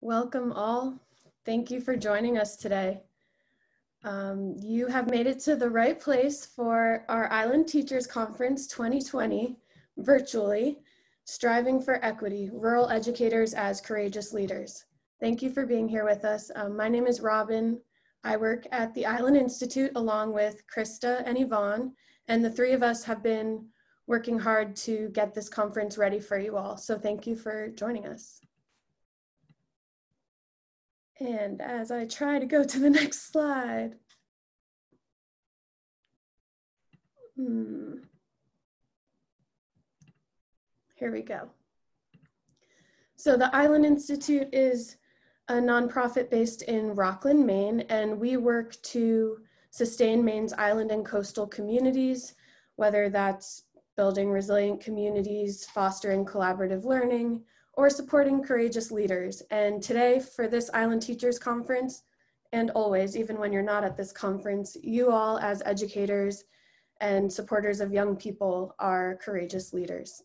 Welcome all. Thank you for joining us today. You have made it to the right place for our Island Teachers Conference 2020, virtually, Striving for Equity, Rural Educators as Courageous Leaders. Thank you for being here with us. My name is Robin. I work at the Island Institute along with Krista and Yvonne, and the three of us have been working hard to get this conference ready for you all. So thank you for joining us. And as I try to go to the next slide. Here we go. So the Island Institute is a nonprofit based in Rockland, Maine, and we work to sustain Maine's island and coastal communities, whether that's building resilient communities, fostering collaborative learning, or supporting courageous leaders. And today for this Island Teachers Conference, and always, even when you're not at this conference, you all as educators and supporters of young people are courageous leaders.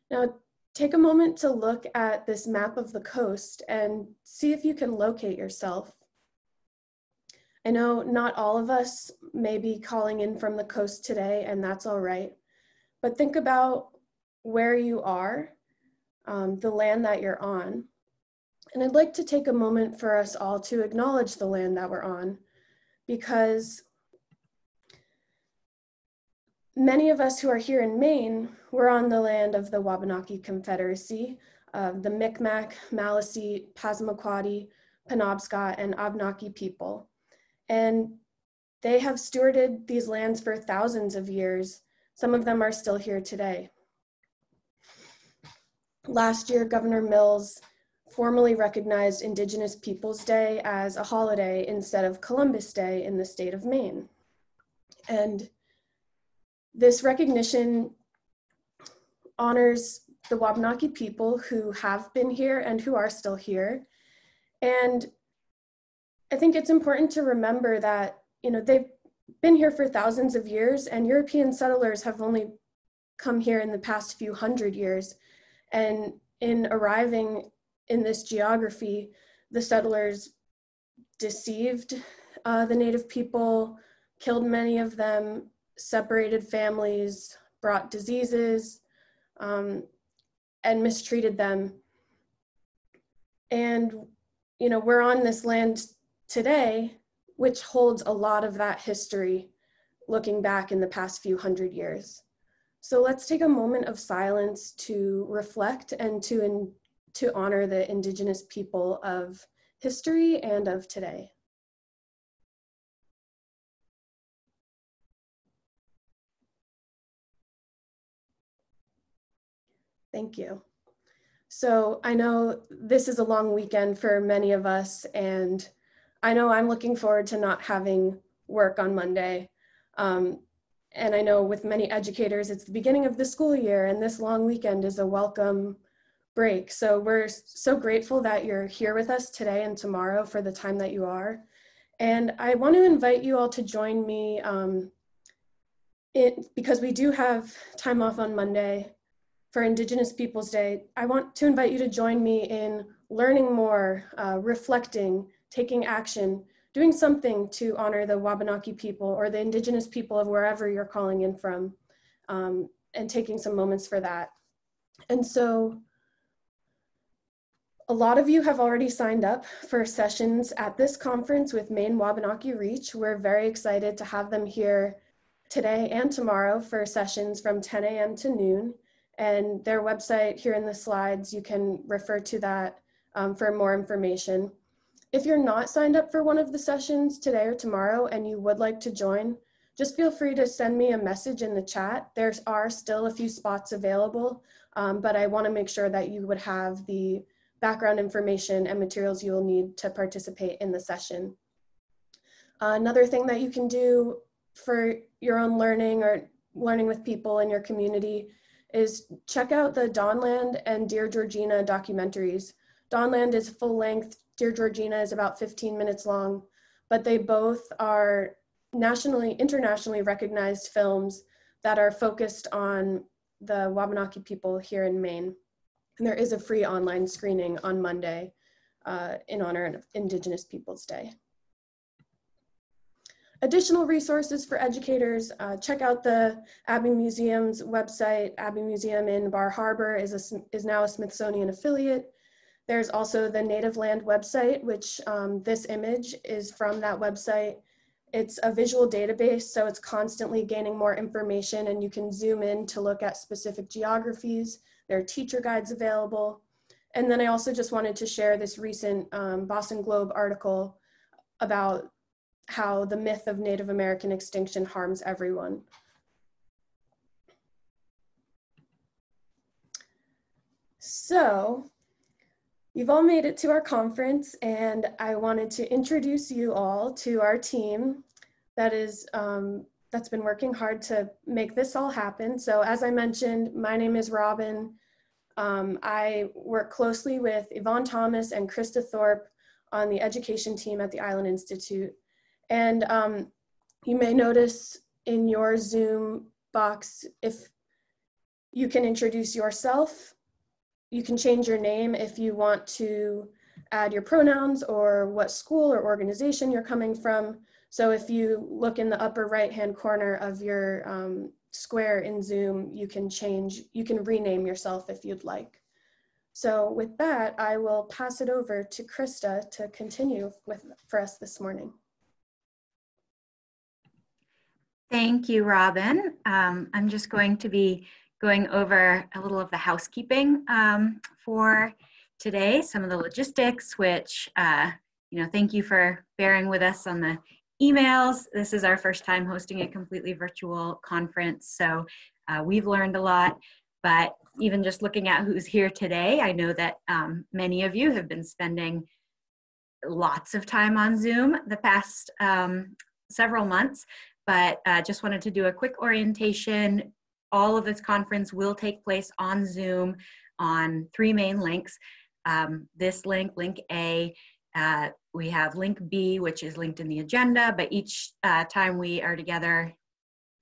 Now, take a moment to look at this map of the coast and see if you can locate yourself. I know not all of us may be calling in from the coast today, and that's all right, but think about where you are, the land that you're on. And I'd like to take a moment for us all to acknowledge the land that we're on, because many of us who are here in Maine, we're on the land of the Wabanaki Confederacy, the Micmac, Maliseet, Passamaquoddy, Penobscot, and Abenaki people. And they have stewarded these lands for thousands of years. Some of them are still here today. Last year, Governor Mills formally recognized Indigenous Peoples Day as a holiday instead of Columbus Day in the state of Maine. And this recognition honors the Wabanaki people who have been here and who are still here. And I think it's important to remember that, they've been here for thousands of years, and European settlers have only come here in the past few hundred years. And in arriving in this geography, the settlers deceived the native people, killed many of them, separated families, brought diseases, and mistreated them. And, we're on this land today, which holds a lot of that history looking back in the past few hundred years. So let's take a moment of silence to reflect and to honor the Indigenous people of history and of today. Thank you. So I know this is a long weekend for many of us, and I know I'm looking forward to not having work on Monday. And I know with many educators, it's the beginning of the school year, and this long weekend is a welcome break. So we're so grateful that you're here with us today and tomorrow for the time that you are. And I want to invite you all to join me because we do have time off on Monday for Indigenous Peoples Day. I want to invite you to join me in learning more, reflecting, taking action, doing something to honor the Wabanaki people or the Indigenous people of wherever you're calling in from, and taking some moments for that. And so a lot of you have already signed up for sessions at this conference with Maine Wabanaki Reach. We're very excited to have them here today and tomorrow for sessions from 10 a.m. to noon. And their website here in the slides, you can refer to that for more information. If you're not signed up for one of the sessions today or tomorrow and you would like to join, just feel free to send me a message in the chat. There are still a few spots available, but I want to make sure that you would have the background information and materials you will need to participate in the session. Another thing that you can do for your own learning or learning with people in your community is check out the Dawnland and Dear Georgina documentaries. Dawnland is full length, Dear Georgina is about 15 minutes long, but they both are internationally recognized films that are focused on the Wabanaki people here in Maine. And there is a free online screening on Monday in honor of Indigenous Peoples Day. Additional resources for educators, check out the Abbey Museum's website. Abbey Museum in Bar Harbor is now a Smithsonian affiliate. There's also the Native Land website, which this image is from that website. It's a visual database, so it's constantly gaining more information, and you can zoom in to look at specific geographies. There are teacher guides available. And then I also just wanted to share this recent Boston Globe article about how the myth of Native American extinction harms everyone. So, you've all made it to our conference, and I wanted to introduce you all to our team that's been working hard to make this all happen. So as I mentioned, my name is Robin. I work closely with Yvonne Thomas and Krista Thorpe on the education team at the Island Institute. And you may notice in your Zoom box, if you can introduce yourself, you can change your name if you want to add your pronouns or what school or organization you're coming from. So if you look in the upper right-hand corner of your square in Zoom, you can rename yourself if you'd like. So with that, I will pass it over to Krista to continue for us this morning. Thank you, Robin. I'm just going to be going over a little of the housekeeping for today, some of the logistics, which, thank you for bearing with us on the emails. This is our first time hosting a completely virtual conference, so we've learned a lot, but even just looking at who's here today, I know that many of you have been spending lots of time on Zoom the past several months, but just wanted to do a quick orientation. All of this conference will take place on Zoom on 3 main links. This link, link A, we have link B, which is linked in the agenda, but each time we are together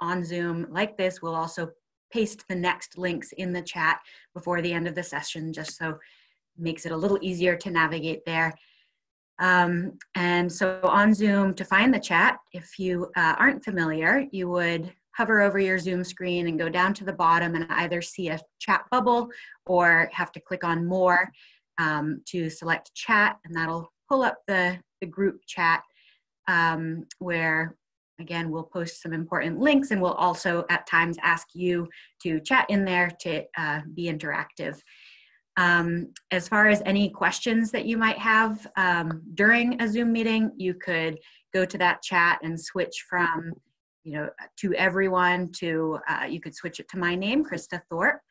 on Zoom like this, we'll also paste the next links in the chat before the end of the session, just so it makes it a little easier to navigate there. And so on Zoom, to find the chat, if you aren't familiar, you would hover over your Zoom screen and go down to the bottom and either see a chat bubble or have to click on more to select chat, and that'll pull up the group chat where, again, we'll post some important links, and we'll also at times ask you to chat in there to be interactive. As far as any questions that you might have during a Zoom meeting, you could go to that chat and switch from, to everyone to, you could switch it to my name, Krista Thorpe,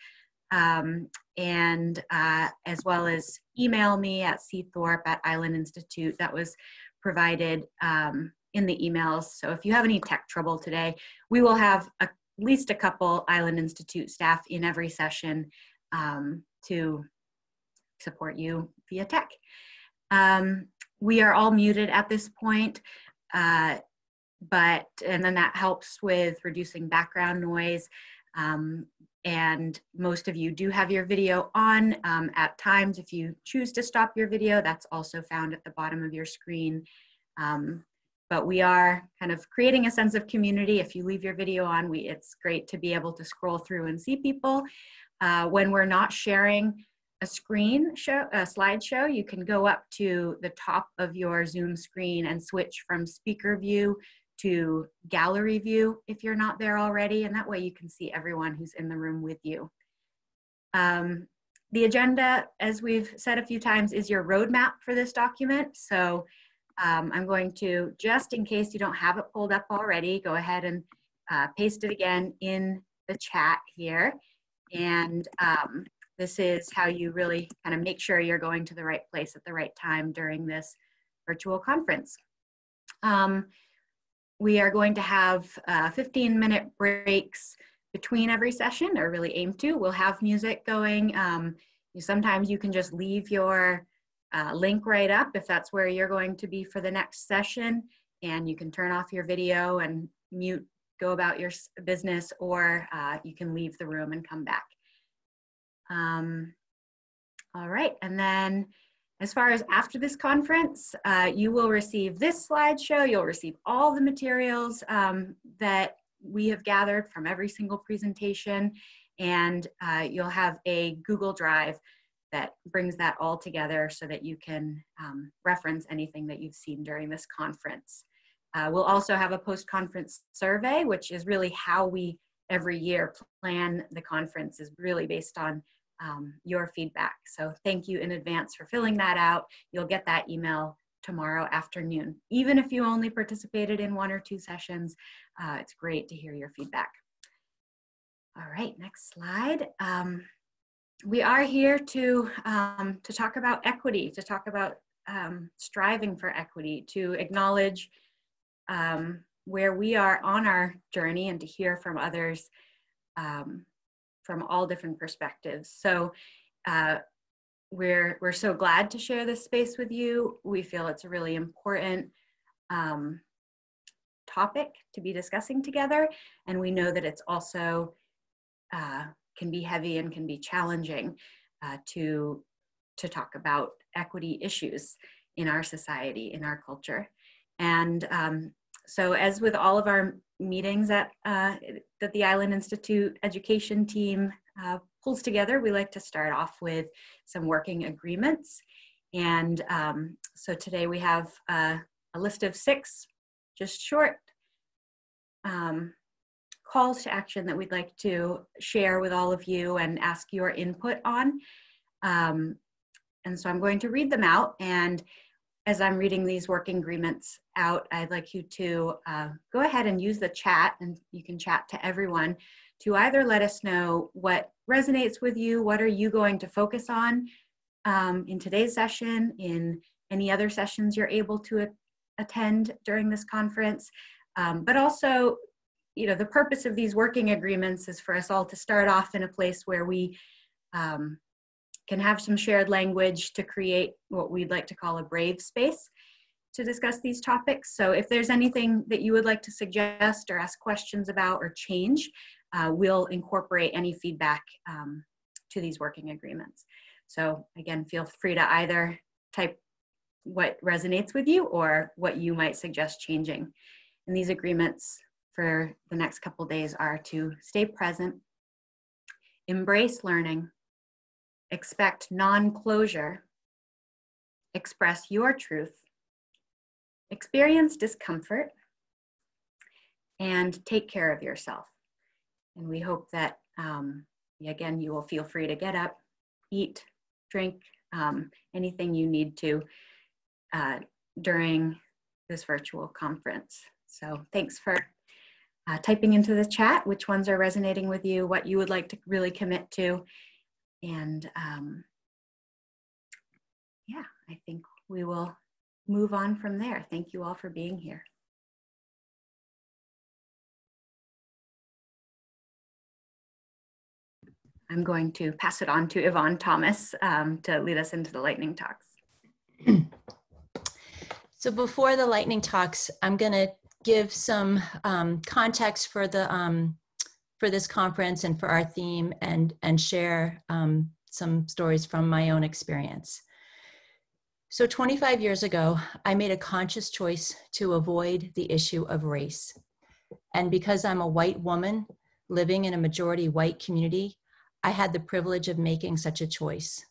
and as well as email me at cthorpe@islandinstitute. That was provided in the emails. So if you have any tech trouble today, we will have at least a couple Island Institute staff in every session to support you via tech. We are all muted at this point, and then that helps with reducing background noise. And most of you do have your video on at times. If you choose to stop your video, that's also found at the bottom of your screen. But we are kind of creating a sense of community. If you leave your video on, it's great to be able to scroll through and see people. When we're not sharing a slideshow, you can go up to the top of your Zoom screen and switch from speaker view to gallery view if you're not there already, and that way you can see everyone who's in the room with you. The agenda, as we've said a few times, is your roadmap for this document. So I'm going to, just in case you don't have it pulled up already, go ahead and paste it again in the chat here. And this is how you really kind of make sure you're going to the right place at the right time during this virtual conference. We are going to have 15-minute breaks between every session, or really aim to. We'll have music going. Sometimes you can just leave your link right up if that's where you're going to be for the next session, and you can turn off your video and mute, go about your business, or you can leave the room and come back. All right, and then as far as after this conference, you will receive this slideshow. You'll receive all the materials that we have gathered from every single presentation, and you'll have a Google Drive that brings that all together so that you can reference anything that you've seen during this conference. We'll also have a post-conference survey, which is really how we every year plan the conference, is really based on your feedback. So thank you in advance for filling that out. You'll get that email tomorrow afternoon. Even if you only participated in 1 or 2 sessions, it's great to hear your feedback. All right, next slide. We are here to talk about equity, to talk about striving for equity, to acknowledge where we are on our journey, and to hear from others from all different perspectives. So we're so glad to share this space with you. We feel it's a really important topic to be discussing together, and we know that it's also can be heavy and can be challenging to talk about equity issues in our society, in our culture. And so as with all of our meetings that the Island Institute education team pulls together, we like to start off with some working agreements. And so today we have a list of 6 just short calls to action that we'd like to share with all of you and ask your input on. And so I'm going to read them out, and as I'm reading these working agreements out, I'd like you to go ahead and use the chat, and you can chat to everyone, to either let us know what resonates with you, what are you going to focus on in today's session, in any other sessions you're able to attend during this conference. But also, you know, the purpose of these working agreements is for us all to start off in a place where we can have some shared language to create what we'd like to call a brave space to discuss these topics. So if there's anything that you would like to suggest or ask questions about or change, we'll incorporate any feedback to these working agreements. So again, feel free to either type what resonates with you or what you might suggest changing. And these agreements for the next couple days are to stay present, embrace learning, expect non-closure, express your truth, experience discomfort, and take care of yourself. And we hope that, again, you will feel free to get up, eat, drink, anything you need to during this virtual conference. So thanks for typing into the chat which ones are resonating with you, what you would like to really commit to. And yeah, I think we will move on from there. Thank you all for being here. I'm going to pass it on to Yvonne Thomas to lead us into the lightning talks. So before the lightning talks, I'm going to give some context for the for this conference and for our theme, and share some stories from my own experience. So 25 years ago, I made a conscious choice to avoid the issue of race. And because I'm a white woman living in a majority white community, I had the privilege of making such a choice.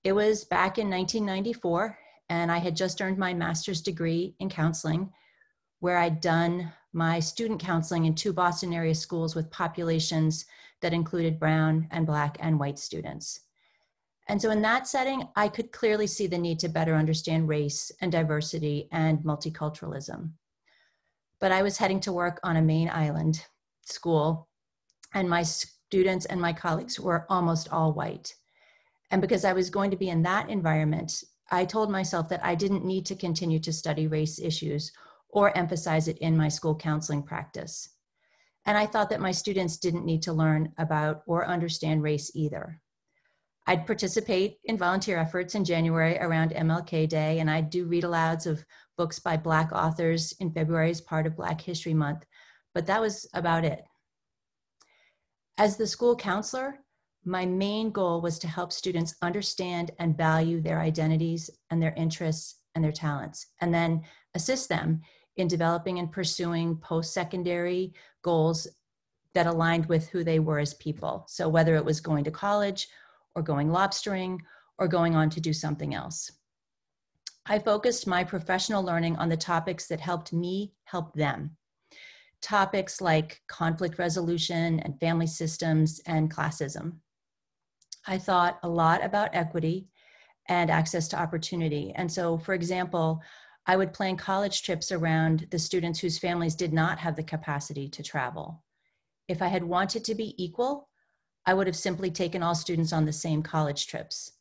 It was back in 1994, and I had just earned my master's degree in counseling, where I'd done my student counseling in 2 Boston area schools with populations that included brown and black and white students. And so in that setting, I could clearly see the need to better understand race and diversity and multiculturalism. But I was heading to work on a Maine island school, and my students and my colleagues were almost all white. And because I was going to be in that environment, I told myself that I didn't need to continue to study race issues or emphasize it in my school counseling practice. And I thought that my students didn't need to learn about or understand race either. I'd participate in volunteer efforts in January around MLK Day, and I'd do read-alouds of books by Black authors in February as part of Black History Month, but that was about it. As the school counselor, My main goal was to help students understand and value their identities and their interests and their talents, and then assist them in developing and pursuing post-secondary goals that aligned with who they were as people. So whether it was going to college or going lobstering or going on to do something else. I focused my professional learning on the topics that helped me help them. Topics like conflict resolution and family systems and classism. I thought a lot about equity and access to opportunity. And so, for example, I would plan college trips around the students whose families did not have the capacity to travel. If I had wanted to be equal, I would have simply taken all students on the same college trips.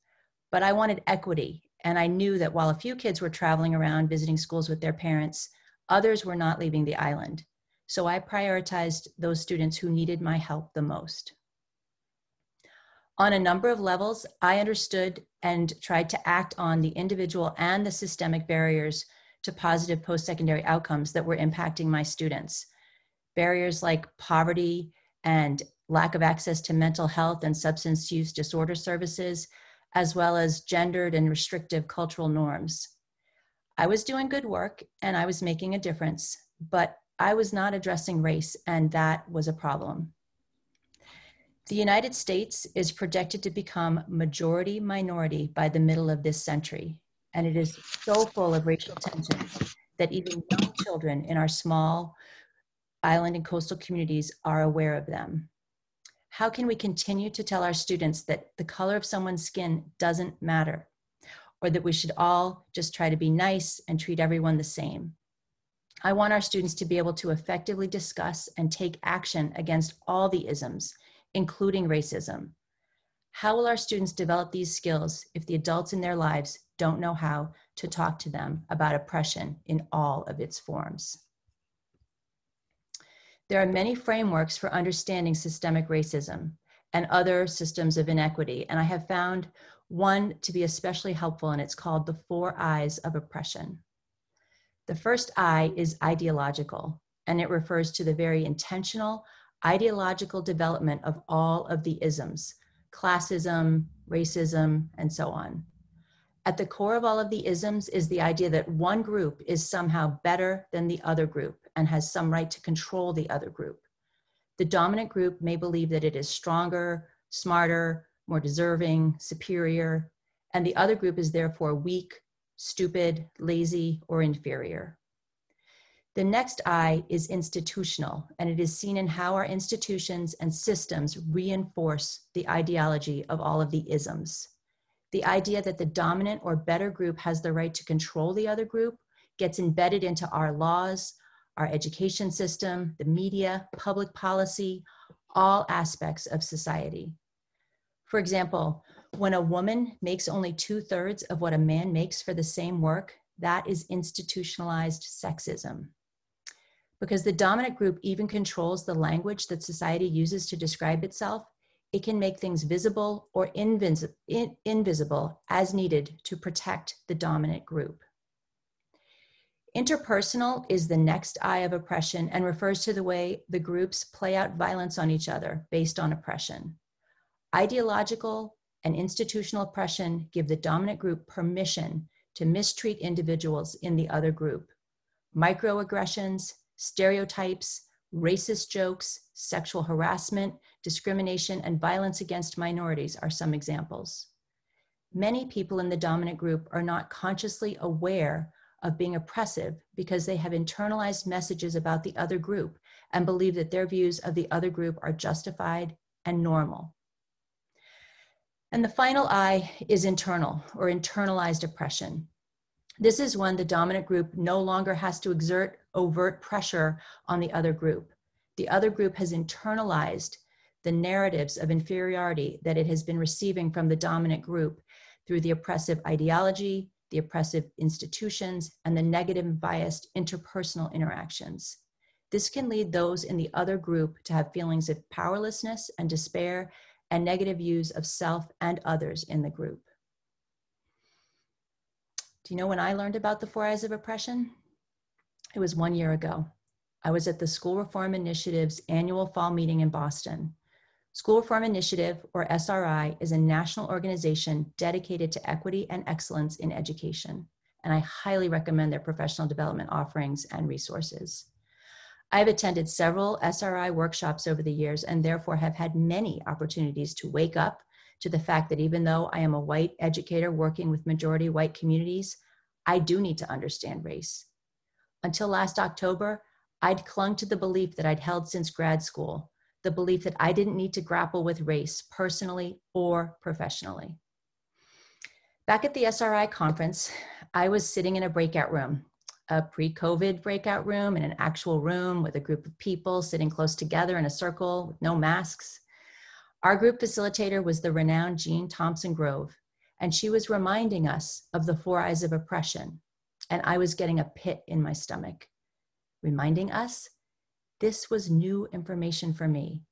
But I wanted equity, and I knew that while a few kids were traveling around visiting schools with their parents, others were not leaving the island. So I prioritized those students who needed my help the most. On a number of levels, I understood and tried to act on the individual and the systemic barriers to positive post-secondary outcomes that were impacting my students. Barriers like poverty and lack of access to mental health and substance use disorder services, as well as gendered and restrictive cultural norms. I was doing good work and I was making a difference, but I was not addressing race, and that was a problem. The United States is projected to become majority minority by the middle of this century, and it is so full of racial tensions that even young children in our small island and coastal communities are aware of them. How can we continue to tell our students that the color of someone's skin doesn't matter, or that we should all just try to be nice and treat everyone the same? I want our students to be able to effectively discuss and take action against all the isms, including racism. How will our students develop these skills if the adults in their lives don't know how to talk to them about oppression in all of its forms? There are many frameworks for understanding systemic racism and other systems of inequity, and I have found one to be especially helpful, and it's called the 4 I's of oppression. The first I is ideological, and it refers to the very intentional ideological development of all of the isms, classism, racism, and so on. At the core of all of the isms is the idea that one group is somehow better than the other group and has some right to control the other group. The dominant group may believe that it is stronger, smarter, more deserving, superior, and the other group is therefore weak, stupid, lazy, or inferior. The next I is institutional, and it is seen in how our institutions and systems reinforce the ideology of all of the isms. The idea that the dominant or better group has the right to control the other group gets embedded into our laws, our education system, the media, public policy, all aspects of society. For example, when a woman makes only 2/3 of what a man makes for the same work, that is institutionalized sexism. Because the dominant group even controls the language that society uses to describe itself, it can make things visible or invisible as needed to protect the dominant group. Interpersonal is the next I of oppression and refers to the way the groups play out violence on each other based on oppression. Ideological and institutional oppression give the dominant group permission to mistreat individuals in the other group. Microaggressions, stereotypes, racist jokes, sexual harassment, discrimination, and violence against minorities are some examples. Many people in the dominant group are not consciously aware of being oppressive because they have internalized messages about the other group and believe that their views of the other group are justified and normal. And the final I is internal or internalized oppression. This is when the dominant group no longer has to exert overt pressure on the other group. The other group has internalized the narratives of inferiority that it has been receiving from the dominant group through the oppressive ideology, the oppressive institutions, and the negative and biased interpersonal interactions. This can lead those in the other group to have feelings of powerlessness and despair and negative views of self and others in the group. Do you know when I learned about the 4 I's of oppression? It was 1 year ago. I was at the School Reform Initiative's annual fall meeting in Boston. School Reform Initiative, or SRI, is a national organization dedicated to equity and excellence in education, and I highly recommend their professional development offerings and resources. I've attended several SRI workshops over the years and therefore have had many opportunities to wake up to the fact that even though I am a white educator working with majority white communities, I do need to understand race. Until last October, I'd clung to the belief that I'd held since grad school, the belief that I didn't need to grapple with race personally or professionally. Back at the SRI conference, I was sitting in a breakout room, a pre-COVID breakout room in an actual room with a group of people sitting close together in a circle with no masks. Our group facilitator was the renowned Jean Thompson Grove, and she was reminding us of the 4 eyes of oppression, and I was getting a pit in my stomach. Reminding us? This was new information for me.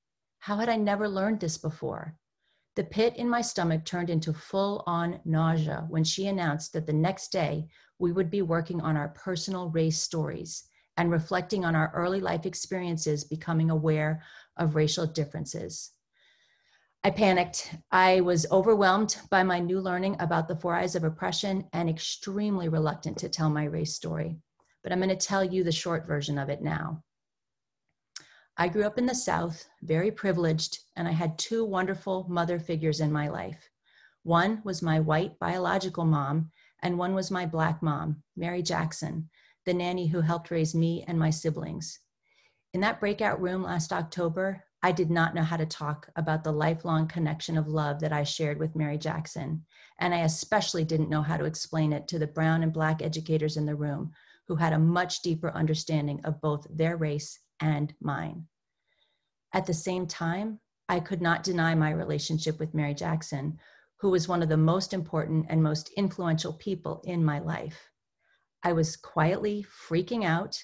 How had I never learned this before? The pit in my stomach turned into full-on nausea when she announced that the next day we would be working on our personal race stories and reflecting on our early life experiences, becoming aware of racial differences. I panicked. I was overwhelmed by my new learning about the 4 eyes of oppression and extremely reluctant to tell my race story. But I'm going to tell you the short version of it now. I grew up in the South, very privileged, and I had 2 wonderful mother figures in my life. One was my white biological mom, and one was my Black mom, Mary Jackson, the nanny who helped raise me and my siblings. In that breakout room last October, I did not know how to talk about the lifelong connection of love that I shared with Mary Jackson, and I especially didn't know how to explain it to the brown and Black educators in the room who had a much deeper understanding of both their race and mine. At the same time, I could not deny my relationship with Mary Jackson, who was one of the most important and most influential people in my life. I was quietly freaking out,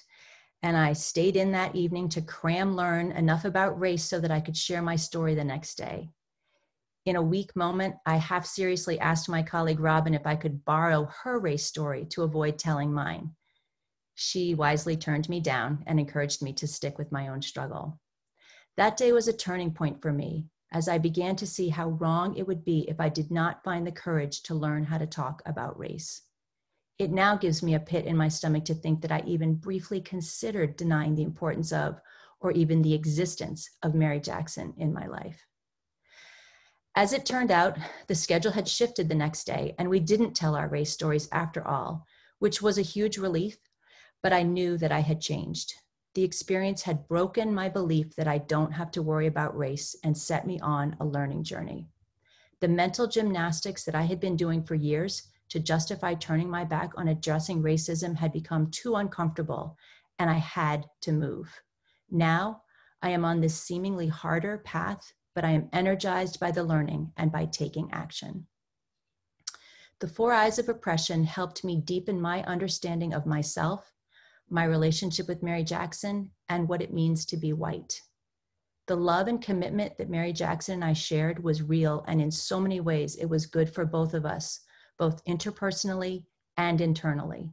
and I stayed in that evening to learn enough about race so that I could share my story the next day. In a weak moment, I half seriously asked my colleague Robin if I could borrow her race story to avoid telling mine. She wisely turned me down and encouraged me to stick with my own struggle. That day was a turning point for me as I began to see how wrong it would be if I did not find the courage to learn how to talk about race. It now gives me a pit in my stomach to think that I even briefly considered denying the importance of, or even the existence of, Mary Jackson in my life. As it turned out, the schedule had shifted the next day, and we didn't tell our race stories after all, which was a huge relief, but I knew that I had changed. The experience had broken my belief that I don't have to worry about race and set me on a learning journey. The mental gymnastics that I had been doing for years to justify turning my back on addressing racism had become too uncomfortable, and I had to move. Now, I am on this seemingly harder path, but I am energized by the learning and by taking action. The 4 eyes of oppression helped me deepen my understanding of myself, my relationship with Mary Jackson, and what it means to be white. The love and commitment that Mary Jackson and I shared was real, and in so many ways, it was good for both of us, both interpersonally and internally.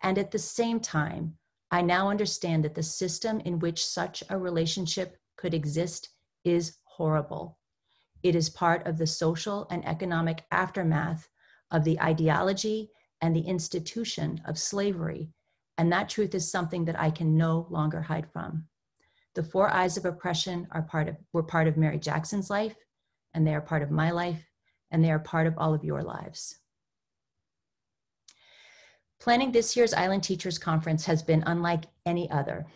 And at the same time, I now understand that the system in which such a relationship could exist is horrible. It is part of the social and economic aftermath of the ideology and the institution of slavery, and that truth is something that I can no longer hide from. The 4 eyes of oppression were part of Mary Jackson's life, and they are part of my life, and they are part of all of your lives. Planning this year's Island Teachers Conference has been unlike any other,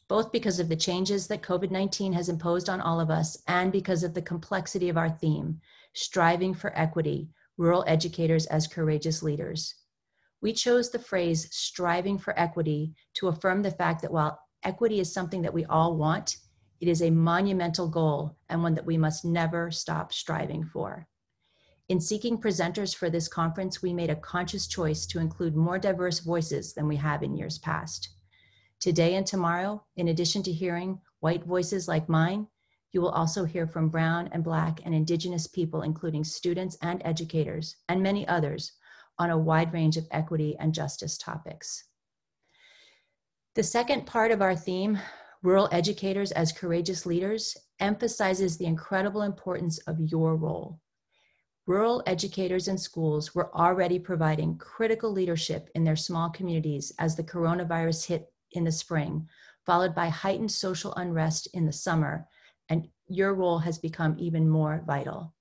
both because of the changes that COVID-19 has imposed on all of us and because of the complexity of our theme, striving for equity, rural educators as courageous leaders. We chose the phrase striving for equity to affirm the fact that while equity is something that we all want, it is a monumental goal and one that we must never stop striving for. In seeking presenters for this conference, we made a conscious choice to include more diverse voices than we have in years past. Today and tomorrow, in addition to hearing white voices like mine, you will also hear from brown and Black and Indigenous people, including students and educators, and many others, on a wide range of equity and justice topics. The second part of our theme, rural educators as courageous leaders, emphasizes the incredible importance of your role. Rural educators and schools were already providing critical leadership in their small communities as the coronavirus hit in the spring, followed by heightened social unrest in the summer, and your role has become even more vital.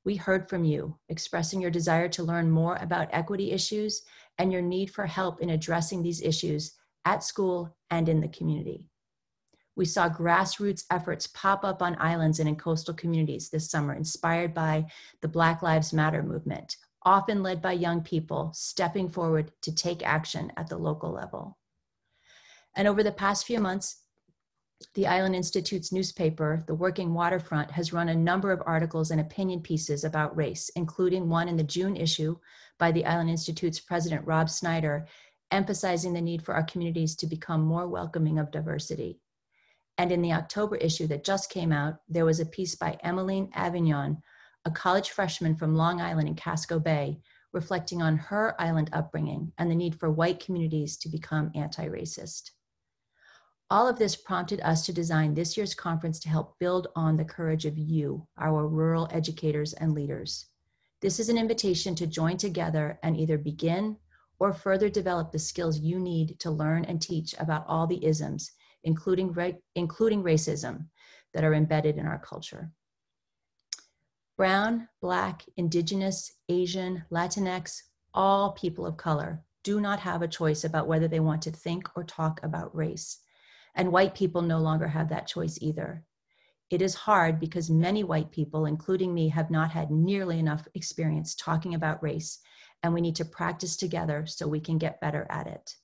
We heard from you, expressing your desire to learn more about equity issues and your need for help in addressing these issues at school and in the community. We saw grassroots efforts pop up on islands and in coastal communities this summer, inspired by the Black Lives Matter movement, often led by young people stepping forward to take action at the local level. And over the past few months, the Island Institute's newspaper, The Working Waterfront, has run a number of articles and opinion pieces about race, including one in the June issue by the Island Institute's president, Rob Snyder, emphasizing the need for our communities to become more welcoming of diversity. And in the October issue that just came out, there was a piece by Emmeline Avignon, a college freshman from Long Island in Casco Bay, reflecting on her island upbringing and the need for white communities to become anti-racist. All of this prompted us to design this year's conference to help build on the courage of you, our rural educators and leaders. This is an invitation to join together and either begin or further develop the skills you need to learn and teach about all the isms, including racism, that are embedded in our culture. Brown, Black, Indigenous, Asian, Latinx, all people of color do not have a choice about whether they want to think or talk about race. And white people no longer have that choice either. It is hard because many white people, including me, have not had nearly enough experience talking about race, and we need to practice together so we can get better at it.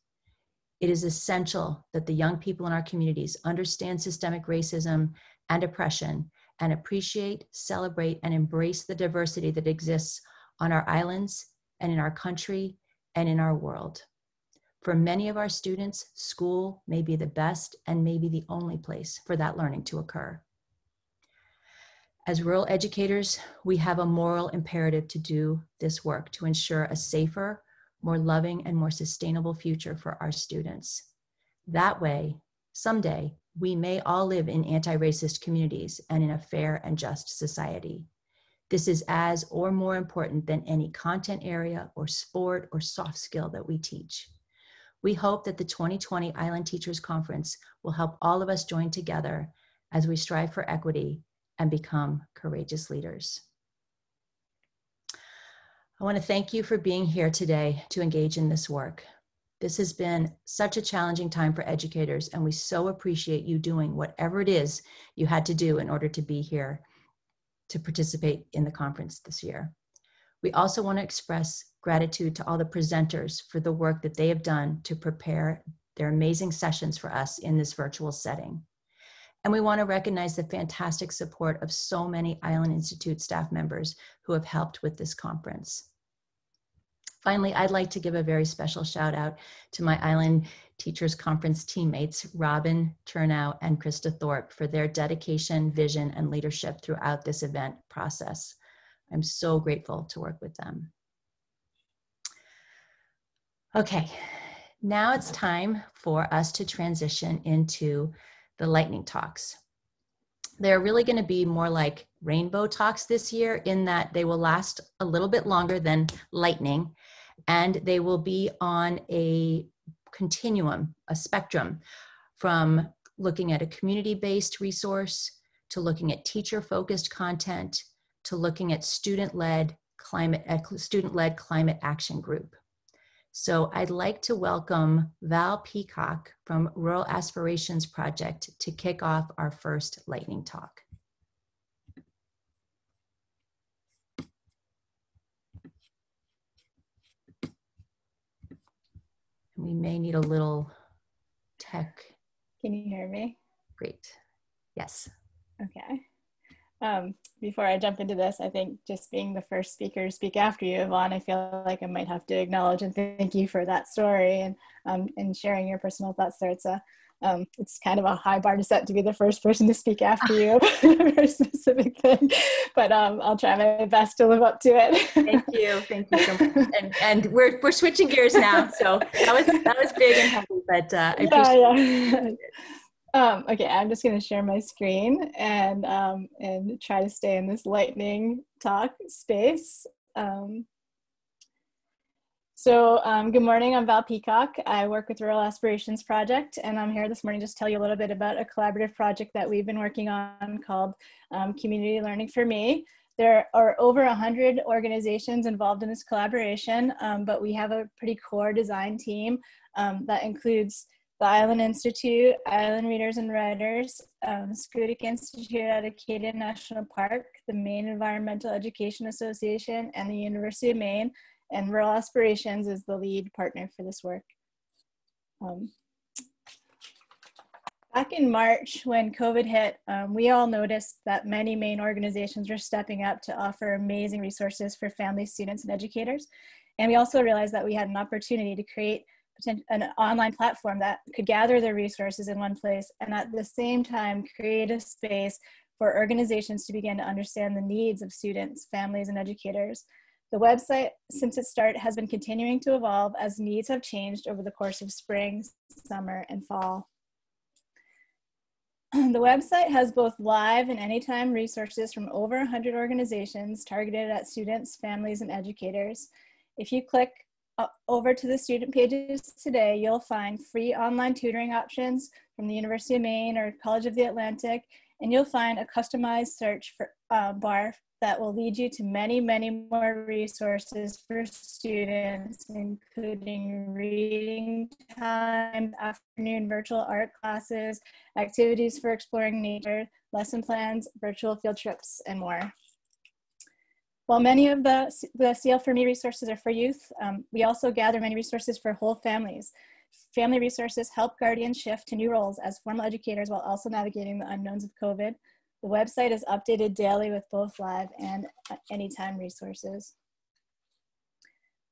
It is essential that the young people in our communities understand systemic racism and oppression and appreciate, celebrate, and embrace the diversity that exists on our islands and in our country and in our world. For many of our students, school may be the best and maybe the only place for that learning to occur. As rural educators, we have a moral imperative to do this work to ensure a safer, more loving, and more sustainable future for our students. That way, someday, we may all live in anti-racist communities and in a fair and just society. This is as or more important than any content area or sport or soft skill that we teach. We hope that the 2020 Island Teachers Conference will help all of us join together as we strive for equity and become courageous leaders. I want to thank you for being here today to engage in this work. This has been such a challenging time for educators, and we so appreciate you doing whatever it is you had to do in order to be here to participate in the conference this year. We also want to express gratitude to all the presenters for the work that they have done to prepare their amazing sessions for us in this virtual setting. And we want to recognize the fantastic support of so many Island Institute staff members who have helped with this conference. Finally, I'd like to give a very special shout out to my Island Teachers Conference teammates, Robin Chernow and Krista Thorpe, for their dedication, vision, and leadership throughout this event process. I'm so grateful to work with them. Okay, now it's time for us to transition into the lightning talks. They're really going to be more like rainbow talks this year in that they will last a little bit longer than lightning, and they will be on a continuum, a spectrum, from looking at a community-based resource to looking at teacher-focused content to looking at student-led climate action group. So I'd like to welcome Val Peacock from Rural Aspirations Project to kick off our first lightning talk. We may need a little tech. Can you hear me? Great. Yes. Okay. Before I jump into this, I think just being the first speaker to speak after you, Yvonne, I feel like I might have to acknowledge and thank you for that story and sharing your personal thoughts there. It's kind of a high bar to set to be the first person to speak after you about a very specific thing, but I'll try my best to live up to it. Thank you so much. And we're switching gears now, so that was big and heavy, but I appreciate it. Okay, I'm just going to share my screen and try to stay in this lightning talk space. Good morning, I'm Val Peacock. I work with Rural Aspirations Project, and I'm here this morning just to tell you a little bit about a collaborative project that we've been working on called Community Learning for Me. There are over 100 organizations involved in this collaboration, but we have a pretty core design team that includes the Island Institute, Island Readers and Writers, Schoodic Institute at Acadia National Park, the Maine Environmental Education Association, and the University of Maine. And Rural Aspirations is the lead partner for this work. Back in March, when COVID hit, we all noticed that many Maine organizations were stepping up to offer amazing resources for families, students, and educators. And we also realized that we had an opportunity to create an online platform that could gather their resources in one place and at the same time create a space for organizations to begin to understand the needs of students, families, and educators. The website, since its start, has been continuing to evolve as needs have changed over the course of spring, summer, and fall. The website has both live and anytime resources from over 100 organizations targeted at students, families, and educators. If you click over to the student pages today, you'll find free online tutoring options from the University of Maine or College of the Atlantic, and you'll find a customized search for, bar that will lead you to many, many more resources for students, including reading time, afternoon virtual art classes, activities for exploring nature, lesson plans, virtual field trips, and more. While many of the CL for Me resources are for youth, we also gather many resources for whole families. Family resources help guardians shift to new roles as formal educators while also navigating the unknowns of COVID. The website is updated daily with both live and anytime resources.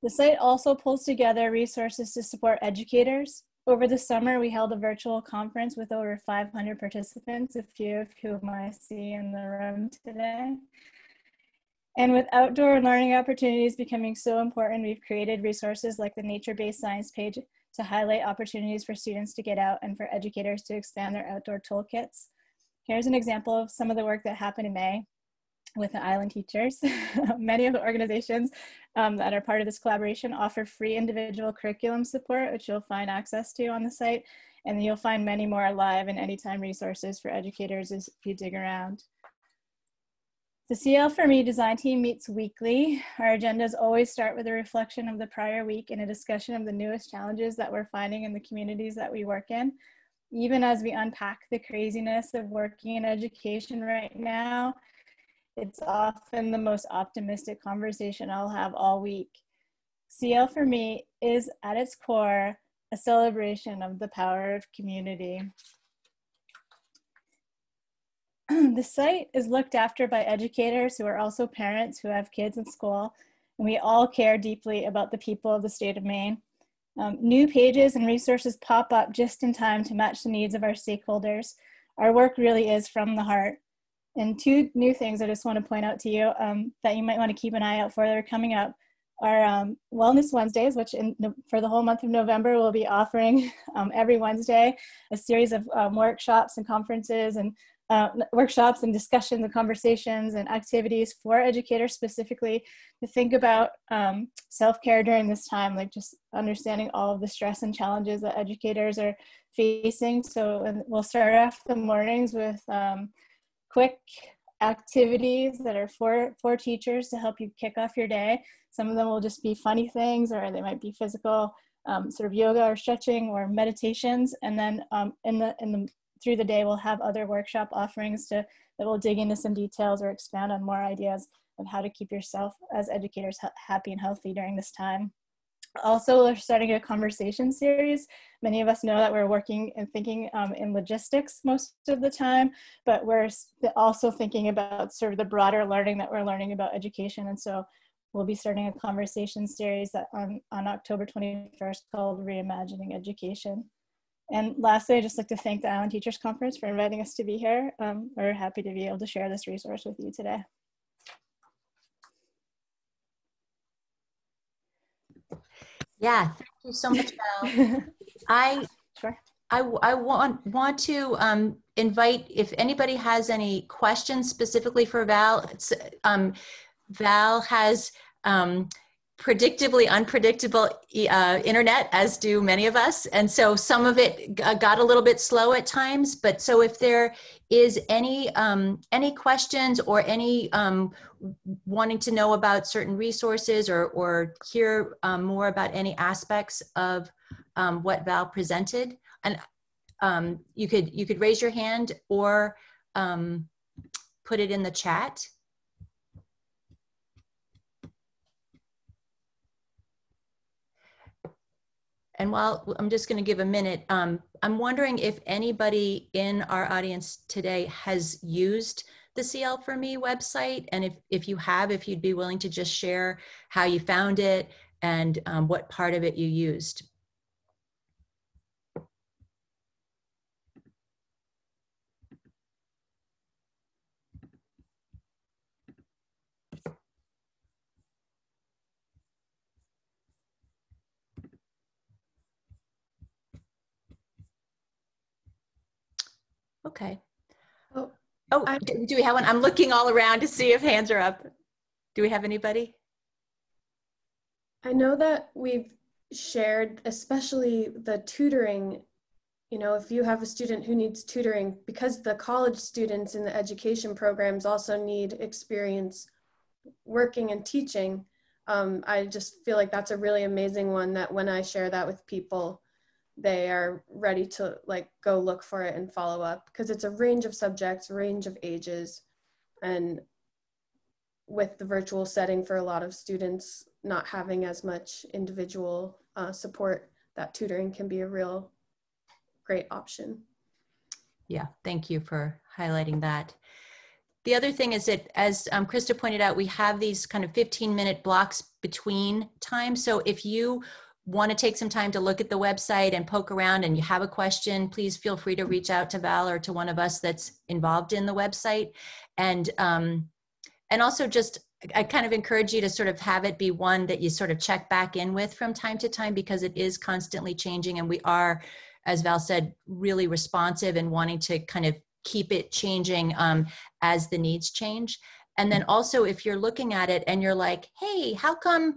The site also pulls together resources to support educators. Over the summer, we held a virtual conference with over 500 participants, a few of whom I see in the room today. And with outdoor learning opportunities becoming so important, we've created resources like the nature-based science page to highlight opportunities for students to get out and for educators to expand their outdoor toolkits. Here's an example of some of the work that happened in May with the Island teachers. Many of the organizations that are part of this collaboration offer free individual curriculum support, which you'll find access to on the site. And you'll find many more live and anytime resources for educators if you dig around. The CL for Me design team meets weekly. Our agendas always start with a reflection of the prior week and a discussion of the newest challenges that we're finding in the communities that we work in. Even as we unpack the craziness of working in education right now, it's often the most optimistic conversation I'll have all week. CL for Me is at its core a celebration of the power of community. The site is looked after by educators who are also parents who have kids in school, and we all care deeply about the people of the state of Maine. New pages and resources pop up just in time to match the needs of our stakeholders. Our work really is from the heart. And two new things I just want to point out to you that you might want to keep an eye out for that are coming up are Wellness Wednesdays, which for the whole month of November, we'll be offering every Wednesday a series of workshops and conferences and workshops and discussions and conversations and activities for educators specifically to think about self-care during this time, like just understanding all of the stress and challenges that educators are facing. So we'll start off the mornings with quick activities that are for teachers to help you kick off your day. Some of them will just be funny things, or they might be physical sort of yoga or stretching or meditations. And then through the day, we'll have other workshop offerings that will dig into some details or expand on more ideas of how to keep yourself as educators happy and healthy during this time. Also, we're starting a conversation series. Many of us know that we're working and thinking in logistics most of the time, but we're also thinking about sort of the broader learning that we're learning about education. And so we'll be starting a conversation series that on October 21st called Reimagining Education. And lastly, I'd just like to thank the Island Teachers Conference for inviting us to be here. We're happy to be able to share this resource with you today. Yeah, thank you so much, Val. Sure. I want to invite, if anybody has any questions specifically for Val. Val has predictably unpredictable internet, as do many of us. And so some of it got a little bit slow at times. But so if there is any questions or any wanting to know about certain resources or hear more about any aspects of what Val presented, and you could raise your hand or put it in the chat. And while I'm just going to give a minute, I'm wondering if anybody in our audience today has used the CL4Me website, and if you have, if you'd be willing to just share how you found it and what part of it you used. Okay. Oh, do we have one? I'm looking all around to see if hands are up. Do we have anybody? I know that we've shared, especially the tutoring, you know, if you have a student who needs tutoring, because the college students in the education programs also need experience working and teaching. I just feel like that's a really amazing one that when I share that with people, they are ready to like go look for it and follow up, because it's a range of subjects, range of ages, and with the virtual setting for a lot of students not having as much individual support, that tutoring can be a real great option. Yeah, thank you for highlighting that. The other thing is that, as Krista pointed out, we have these kind of 15-minute blocks between times. So if you want to take some time to look at the website and poke around and you have a question, please feel free to reach out to Val or to one of us that's involved in the website. And also just, I kind of encourage you to sort of have it be one that you sort of check back in with from time to time, because it is constantly changing, and we are, as Val said, really responsive and wanting to kind of keep it changing as the needs change. And then also, if you're looking at it and you're like, hey, how come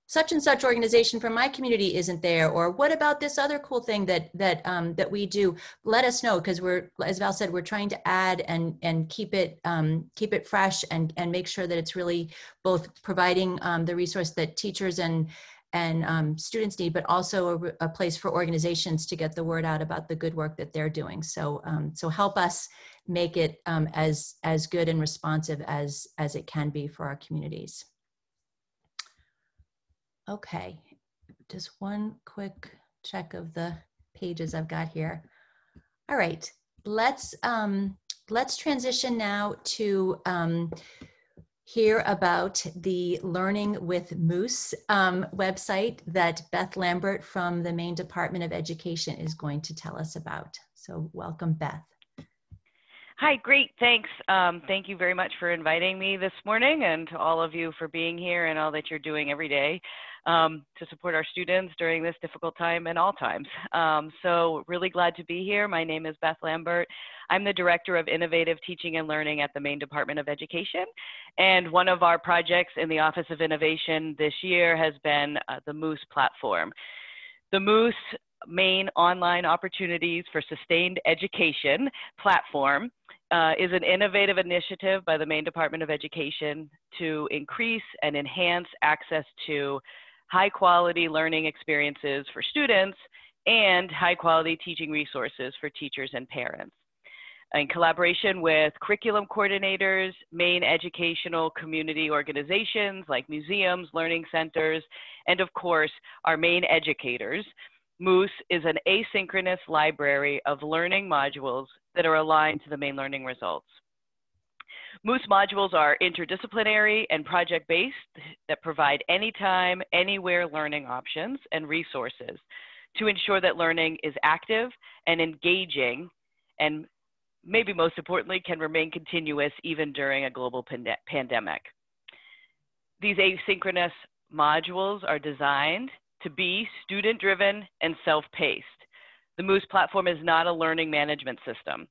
such and such organization from my community isn't there, or what about this other cool thing that we do, let us know, because we're, as Val said, we're trying to add and keep it fresh and make sure that it's really both providing the resource that teachers and students need, but also a place for organizations to get the word out about the good work that they're doing. So so help us make it as good and responsive as it can be for our communities. Okay, just one quick check of the pages I've got here. All right, let's transition now to hear about the Learning with Moose website that Beth Lambert from the Maine Department of Education is going to tell us about. So welcome, Beth. Hi, great, thanks. Thank you very much for inviting me this morning, and to all of you for being here and all that you're doing every day to support our students during this difficult time and all times. So really glad to be here. My name is Beth Lambert. I'm the Director of Innovative Teaching and Learning at the Maine Department of Education. And one of our projects in the Office of Innovation this year has been the Moose platform. The Moose Maine Online Opportunities for Sustained Education platform is an innovative initiative by the Maine Department of Education to increase and enhance access to high quality learning experiences for students and high quality teaching resources for teachers and parents. In collaboration with curriculum coordinators, Maine educational community organizations like museums, learning centers, and of course, our Maine educators, Moose is an asynchronous library of learning modules that are aligned to the Maine learning results. Moose modules are interdisciplinary and project-based that provide anytime, anywhere learning options and resources to ensure that learning is active and engaging, and maybe most importantly, can remain continuous even during a global pandemic. These asynchronous modules are designed to be student-driven and self-paced. The Moose platform is not a learning management system.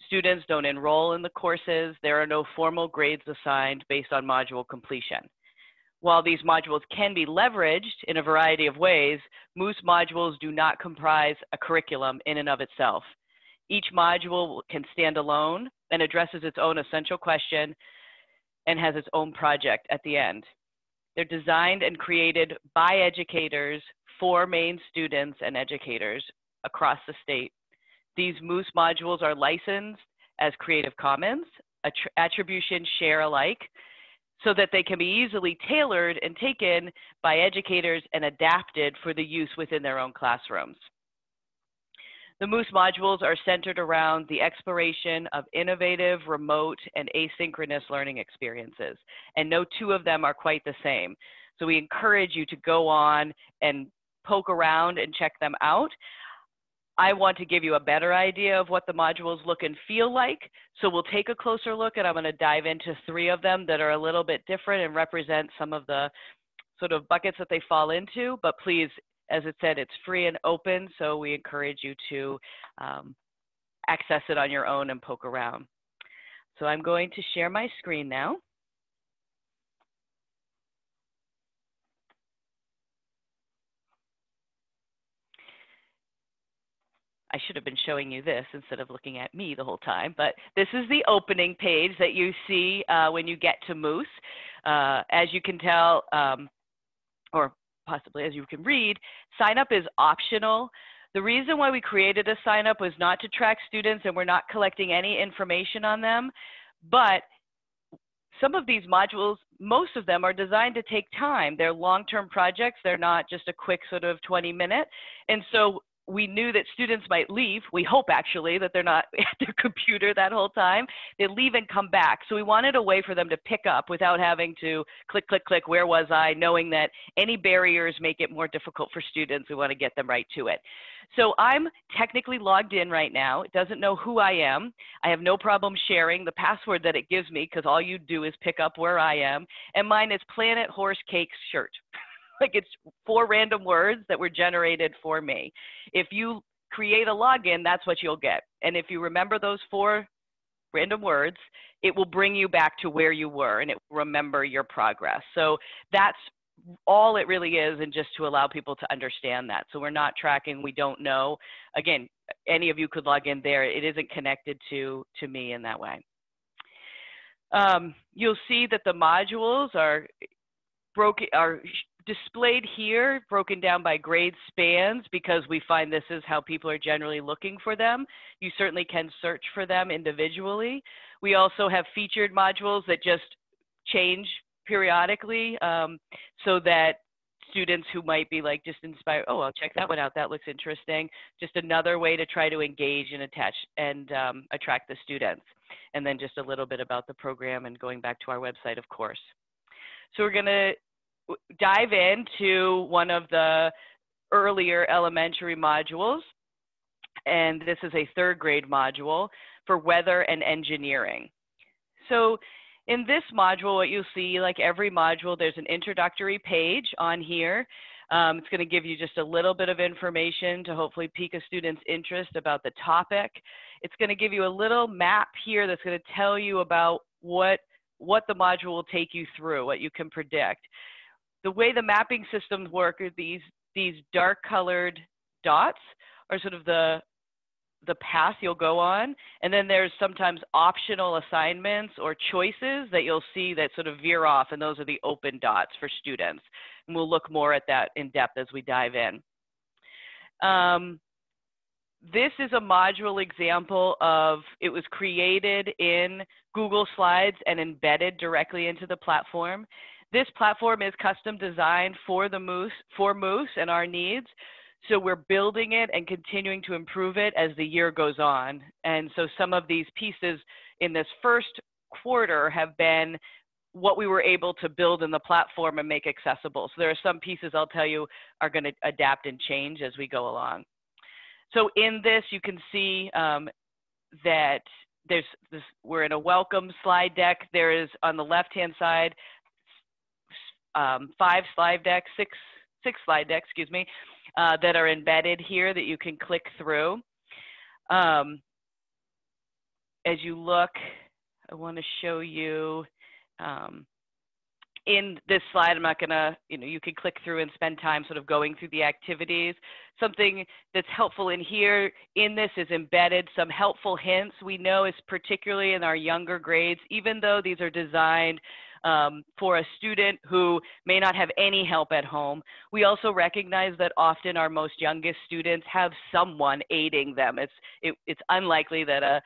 Students don't enroll in the courses. There are no formal grades assigned based on module completion. While these modules can be leveraged in a variety of ways, Moose modules do not comprise a curriculum in and of itself. Each module can stand alone and addresses its own essential question and has its own project at the end. They're designed and created by educators for Maine students and educators across the state. These Moose modules are licensed as Creative Commons, attribution share alike, so that they can be easily tailored and taken by educators and adapted for the use within their own classrooms. The Moose modules are centered around the exploration of innovative, remote, and asynchronous learning experiences, and no two of them are quite the same. So we encourage you to go on and poke around and check them out. I want to give you a better idea of what the modules look and feel like. So we'll take a closer look, and I'm going to dive into 3 of them that are a little bit different and represent some of the sort of buckets that they fall into. But please, as it said, it's free and open, so we encourage you to access it on your own and poke around. So I'm going to share my screen now. I should have been showing you this instead of looking at me the whole time, but this is the opening page that you see when you get to Moose. As you can tell, or possibly as you can read, sign up is optional. The reason why we created a sign up was not to track students, and we're not collecting any information on them, but some of these modules, most of them are designed to take time. They're long-term projects. They're not just a quick sort of 20-minute. And so we knew that students might leave. We hope actually that they're not at their computer that whole time. They leave and come back. So we wanted a way for them to pick up without having to click, click, click, where was I? Knowing that any barriers make it more difficult for students. We want to get them right to it. So I'm technically logged in right now. It doesn't know who I am. I have no problem sharing the password that it gives me because all you do is pick up where I am. And mine is Planet Horse Cake Shirt. Like it's 4 random words that were generated for me. If you create a login, that's what you'll get. And if you remember those 4 random words, it will bring you back to where you were and it will remember your progress. So that's all it really is, and just to allow people to understand that. So we're not tracking, we don't know. Again, any of you could log in there. It isn't connected to me in that way. You'll see that the modules are displayed here, broken down by grade spans, because we find this is how people are generally looking for them. You certainly can search for them individually. We also have featured modules that just change periodically, so that students who might be like just inspired, oh, I'll check that one out, that looks interesting. Just another way to try to engage and attach and attract the students. And then just a little bit about the program and going back to our website, of course. So we're gonna dive into one of the earlier elementary modules, and this is a 3rd grade module for weather and engineering. So in this module, what you'll see, like every module, there's an introductory page on here. It's going to give you just a little bit of information to hopefully pique a student's interest about the topic. It's going to give you a little map here that's going to tell you about what the module will take you through, what you can predict. The way the mapping systems work are these dark colored dots are sort of the path you'll go on. And then there's sometimes optional assignments or choices that you'll see that sort of veer off, and those are the open dots for students. And we'll look more at that in depth as we dive in. This is a module example of, it was created in Google Slides and embedded directly into the platform. This platform is custom designed for Moose and our needs. So we're building it and continuing to improve it as the year goes on. And so some of these pieces in this first quarter have been what we were able to build in the platform and make accessible. So there are some pieces I'll tell you are going to adapt and change as we go along. So in this, you can see that we're in a welcome slide deck. There is on the left-hand side, 6 slide decks, excuse me. that are embedded here that you can click through. As you look, I want to show you in this slide, I'm not gonna, you can click through and spend time sort of going through the activities. Something that's helpful in here, in this is embedded some helpful hints. We know is particularly in our younger grades, even though these are designed for a student who may not have any help at home, we also recognize that often our most youngest students have someone aiding them. It's unlikely that a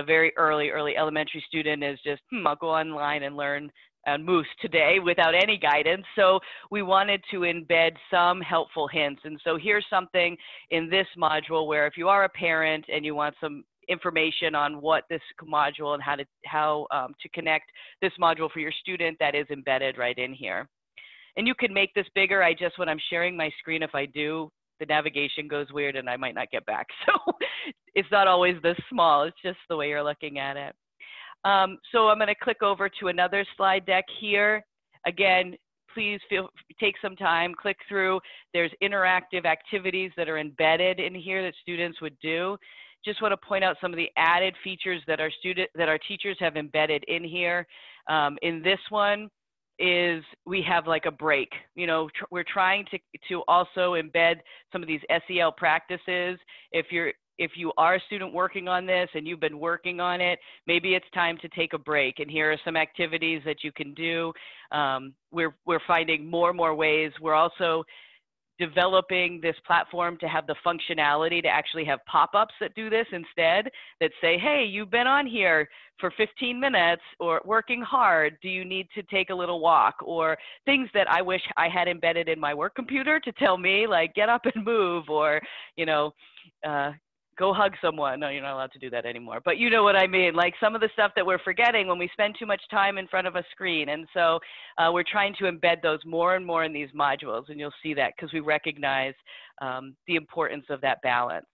very early elementary student is just, I'll go online and learn Moose today without any guidance. So we wanted to embed some helpful hints. And so here's something in this module where if you are a parent and you want some information on what this module and how to connect this module for your student, that is embedded right in here. And you can make this bigger. When I'm sharing my screen, if I do, the navigation goes weird and I might not get back. So it's not always this small. It's just the way you're looking at it. So I'm going to click over to another slide deck here. Again, please take some time, click through. There's interactive activities that are embedded in here that students would do. Just want to point out some of the added features that our teachers have embedded in here. In this one is we have like a break. We're trying to also embed some of these SEL practices. If you are a student working on this and you've been working on it, maybe it's time to take a break. And here are some activities that you can do. We're finding more and more ways. We're also developing this platform to have the functionality to actually have pop-ups that do this instead, that say, hey, you've been on here for 15 minutes or working hard. Do you need to take a little walk? Or things that I wish I had embedded in my work computer to tell me, like, get up and move, or, go hug someone. No, you're not allowed to do that anymore. But you know what I mean, like some of the stuff that we're forgetting when we spend too much time in front of a screen. And so we're trying to embed those more and more in these modules. And you'll see that because we recognize the importance of that balance.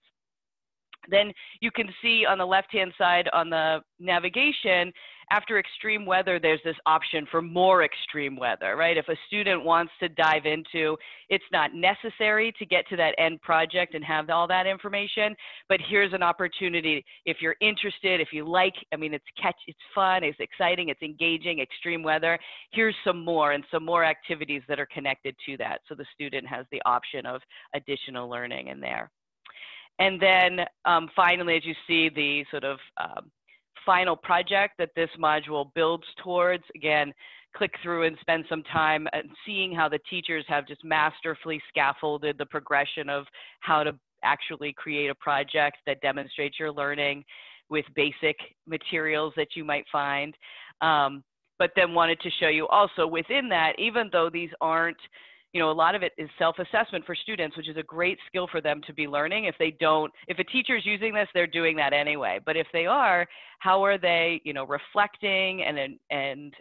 Then you can see on the left-hand side on the navigation, after extreme weather, there's this option for more extreme weather, right? If a student wants to dive into, it's not necessary to get to that end project and have all that information, but here's an opportunity. If you're interested, if you like, it's fun, it's exciting, it's engaging, extreme weather, here's some more activities that are connected to that. So the student has the option of additional learning in there. And then finally, as you see, the sort of final project that this module builds towards, again, click through and spend some time seeing how the teachers have just masterfully scaffolded the progression of how to actually create a project that demonstrates your learning with basic materials that you might find. But then wanted to show you also within that, even though these aren't, a lot of it is self-assessment for students, which is a great skill for them to be learning. If a teacher's using this, they're doing that anyway. But if they are, how are they, reflecting and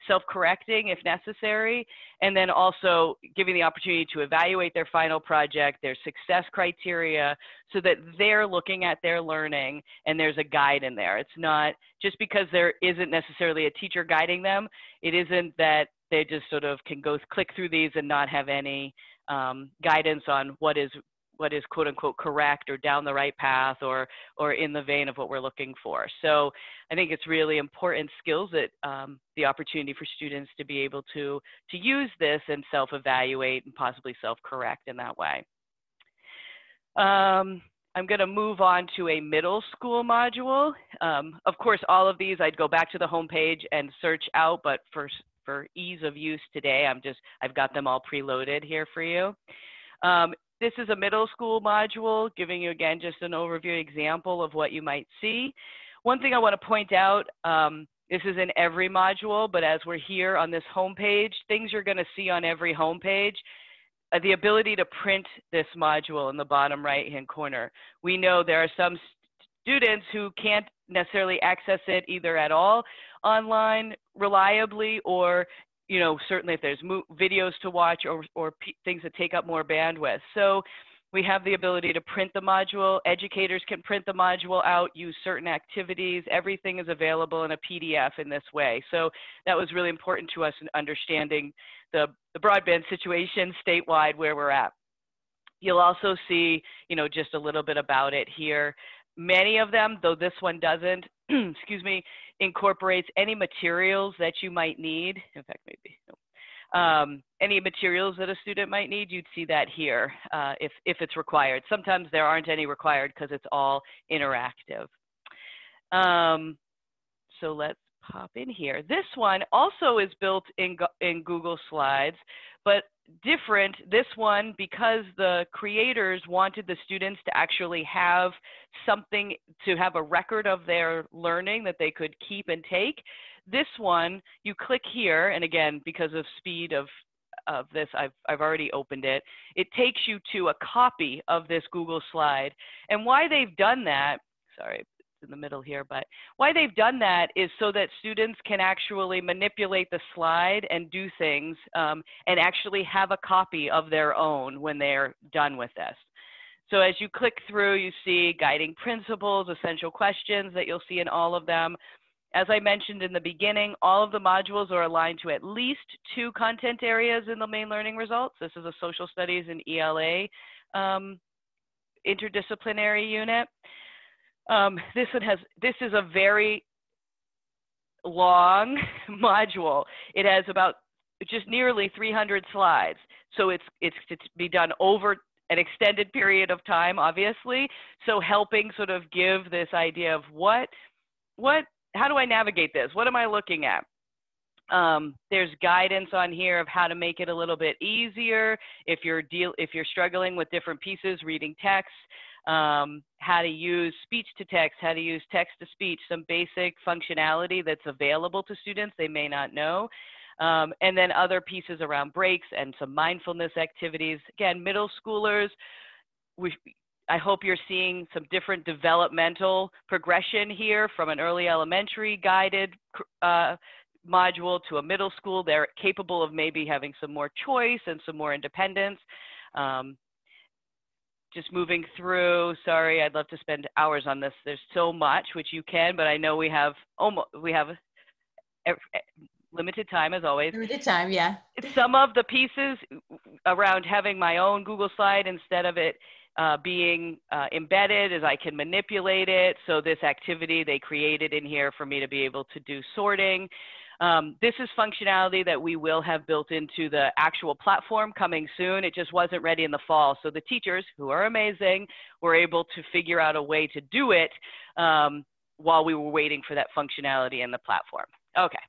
self-correcting if necessary, and then also giving the opportunity to evaluate their final project, their success criteria, so that they're looking at their learning and there's a guide in there. It's not just because there isn't necessarily a teacher guiding them, it isn't that they just sort of can go click through these and not have any guidance on what is quote unquote correct or down the right path or in the vein of what we're looking for. So I think it's really important skills that the opportunity for students to be able to use this and self-evaluate and possibly self-correct in that way. I'm going to move on to a middle school module. Of course, all of these I'd go back to the homepage and search out, but for ease of use today, I've got them all preloaded here for you. This is a middle school module, giving you again just an overview example of what you might see. One thing I want to point out, this is in every module, but as we're here on this homepage, things you're going to see on every homepage, the ability to print this module in the bottom right-hand corner. We know there are some students who can't necessarily access it either at all online reliably, or certainly if there's videos to watch or things that take up more bandwidth. So we have the ability to print the module. Educators can print the module out, use certain activities. Everything is available in a PDF in this way. So that was really important to us in understanding the broadband situation statewide where we're at. You'll also see, you know, just a little bit about it here. Many of them, though this one doesn't, excuse me, incorporates any materials that you might need. In fact, maybe, no. Any materials that a student might need, you'd see that here if it's required. Sometimes there aren't any required because it's all interactive. So let's pop in here. This one also is built in Google Slides, but different. This one, because the creators wanted the students to actually have something, to have a record of their learning that they could keep and take. This one, you click here, and again, because of speed of this, I've already opened it. It takes you to a copy of this Google slide. And why they've done that, sorry, in the middle here, but why they've done that is so that students can actually manipulate the slide and do things and actually have a copy of their own when they're done with this. So as you click through, you see guiding principles, essential questions that you'll see in all of them. As I mentioned in the beginning, all of the modules are aligned to at least 2 content areas in the Maine learning results. This is a social studies and ELA interdisciplinary unit. This is a very long module. It has about just nearly 300 slides. So it's to be done over an extended period of time, obviously. So helping sort of give this idea of how do I navigate this? What am I looking at? There's guidance on here of how to make it a little bit easier if you're struggling with different pieces, reading text. How to use speech to text, how to use text to speech, some basic functionality that's available to students they may not know. And then other pieces around breaks and some mindfulness activities. Again, middle schoolers, I hope you're seeing some different developmental progression here from an early elementary guided module to a middle school. They're capable of maybe having some more choice and some more independence. Just moving through, sorry, I'd love to spend hours on this. There's so much, which you can, but I know we have limited time as always. Limited time, yeah. Some of the pieces around having my own Google slide instead of it being embedded is I can manipulate it. So this activity they created in here for me to be able to do sorting. This is functionality that we will have built into the actual platform coming soon. It just wasn't ready in the fall. So the teachers, who are amazing, were able to figure out a way to do it while we were waiting for that functionality in the platform. Okay,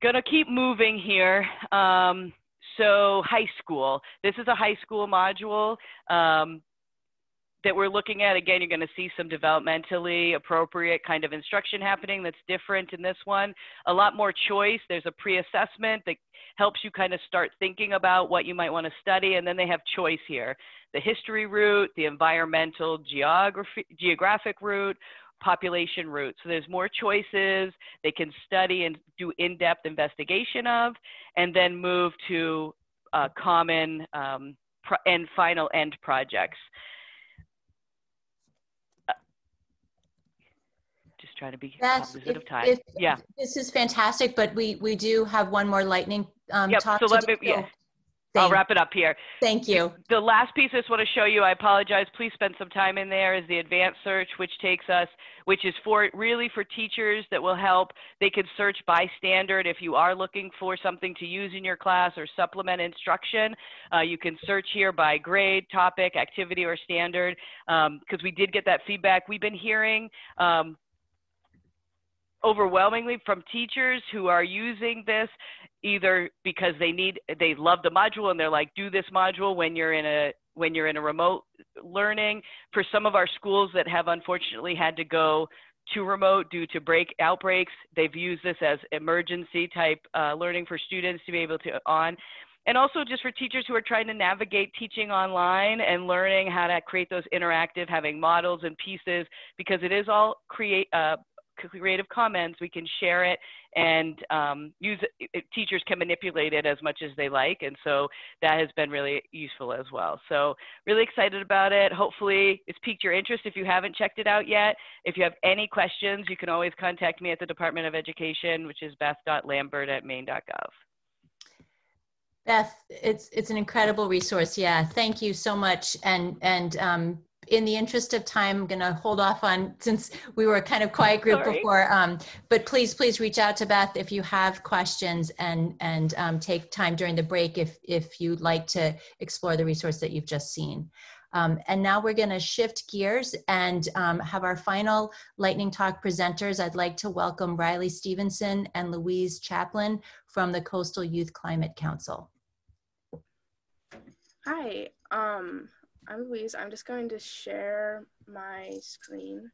gonna keep moving here. So high school, this is a high school module that we're looking at. Again, you're going to see some developmentally appropriate kind of instruction happening that's different in this one. A lot more choice. There's a pre-assessment that helps you kind of start thinking about what you might want to study, and then they have choice here. The history route, the environmental geographic route, population route. So there's more choices they can study and do in-depth investigation of, and then move to common and final end projects. Just trying to be cognizant of time. Yeah. This is fantastic, but we do have one more lightning talk so to do. I'll wrap it up here. Thank you. The last piece I just want to show you, I apologize, please spend some time in there, is the advanced search, which is really for teachers that will help. They can search by standard. If you are looking for something to use in your class or supplement instruction, you can search here by grade, topic, activity, or standard, because we did get that feedback. We've been hearing overwhelmingly from teachers who are using this either because they love the module and they're like, do this module when you're in a remote learning. For some of our schools that have unfortunately had to go to remote due to outbreaks, they've used this as emergency type learning for students to be able to and also just for teachers who are trying to navigate teaching online and learning how to create those interactive, having models and pieces, because it is all Creative Commons. We can share it and teachers can manipulate it as much as they like, and so that has been really useful as well. So really excited about it. Hopefully it's piqued your interest if you haven't checked it out yet. If you have any questions, you can always contact me at the Department of Education, which is beth.lambert@maine.gov. Beth, it's an incredible resource. Yeah, thank you so much. And in the interest of time, I'm going to hold off on, since we were a kind of quiet group before, but please reach out to Beth if you have questions, and take time during the break if you'd like to explore the resource that you've just seen. And now we're going to shift gears and have our final lightning talk presenters. I'd like to welcome Riley Stevenson and Louise Chaplin from the Coastal Youth Climate Council. Hi, I'm Louise. I'm just going to share my screen.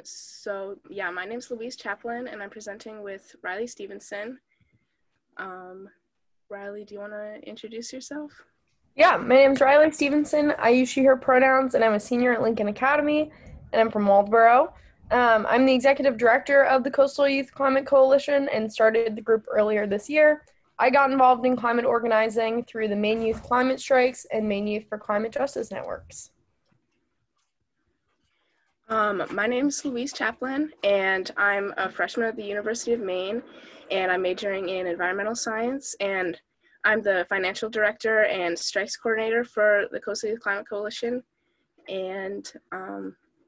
So yeah, my name's Louise Chaplin, and I'm presenting with Riley Stevenson. Riley, do you want to introduce yourself? Yeah, my name's Riley Stevenson. I use she, her pronouns, and I'm a senior at Lincoln Academy, and I'm from Waldboro. I'm the executive director of the Coastal Youth Climate Coalition and started the group earlier this year. I got involved in climate organizing through the Maine Youth Climate Strikes and Maine Youth for Climate Justice Networks. My name's Louise Chaplin, and I'm a freshman at the University of Maine, and I'm majoring in environmental science, and I'm the financial director and strikes coordinator for the Coastal Youth Climate Coalition, and I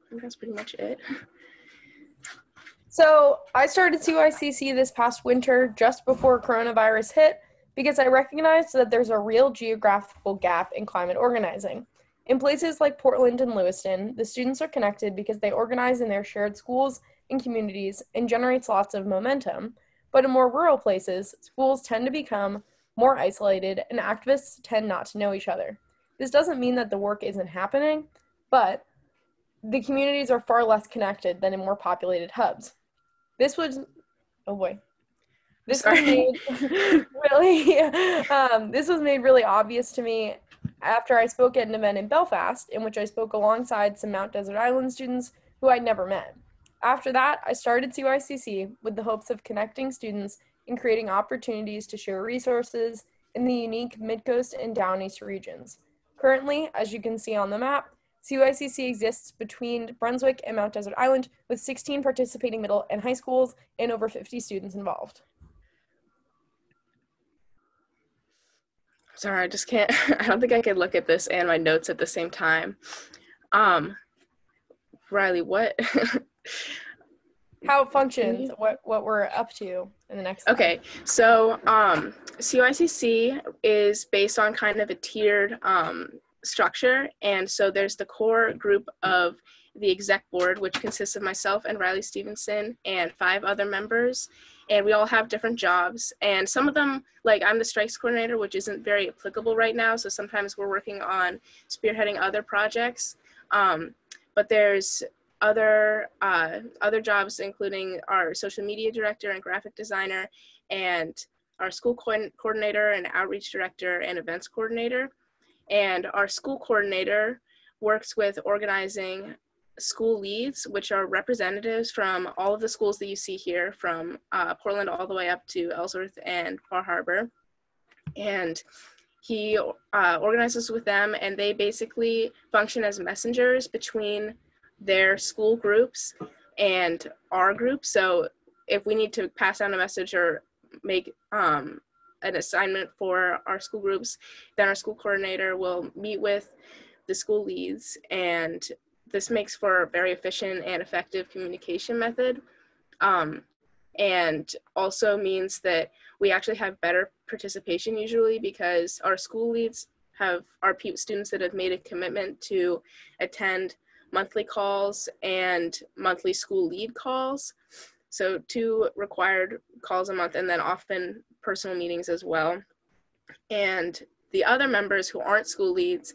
think that's pretty much it. So I started CYCC this past winter just before coronavirus hit because I recognized that there's a real geographical gap in climate organizing. In places like Portland and Lewiston, the students are connected because they organize in their shared schools and communities and generates lots of momentum. But in more rural places, schools tend to become more isolated and activists tend not to know each other. This doesn't mean that the work isn't happening, but the communities are far less connected than in more populated hubs. This was made really obvious to me after I spoke at an event in Belfast, in which I spoke alongside some Mount Desert Island students who I'd never met. After that, I started CYCC with the hopes of connecting students and creating opportunities to share resources in the unique Midcoast and Downeast regions. Currently, as you can see on the map, CYCC exists between Brunswick and Mount Desert Island with 16 participating middle and high schools and over 50 students involved. Sorry, I just can't, I don't think I could look at this and my notes at the same time. Riley, what? How it functions, what we're up to in the next slide. Okay, so CYCC is based on kind of a tiered structure, and so there's the core group of the exec board, which consists of myself and Riley Stevenson and 5 other members, and we all have different jobs, and some of them, like I'm the strikes coordinator, which isn't very applicable right now, so sometimes we're working on spearheading other projects, but there's other jobs, including our social media director and graphic designer, and our school coordinator and outreach director and events coordinator. And our school coordinator works with organizing school leads, which are representatives from all of the schools that you see here, from Portland all the way up to Ellsworth and Bar Harbor. And he organizes with them, and they basically function as messengers between their school groups and our group. So if we need to pass down a message or make an assignment for our school groups, then our school coordinator will meet with the school leads, and this makes for a very efficient and effective communication method, and also means that we actually have better participation usually, because our school leads are students that have made a commitment to attend monthly calls and monthly school lead calls. So 2 required calls a month, and then often personal meetings as well. And the other members who aren't school leads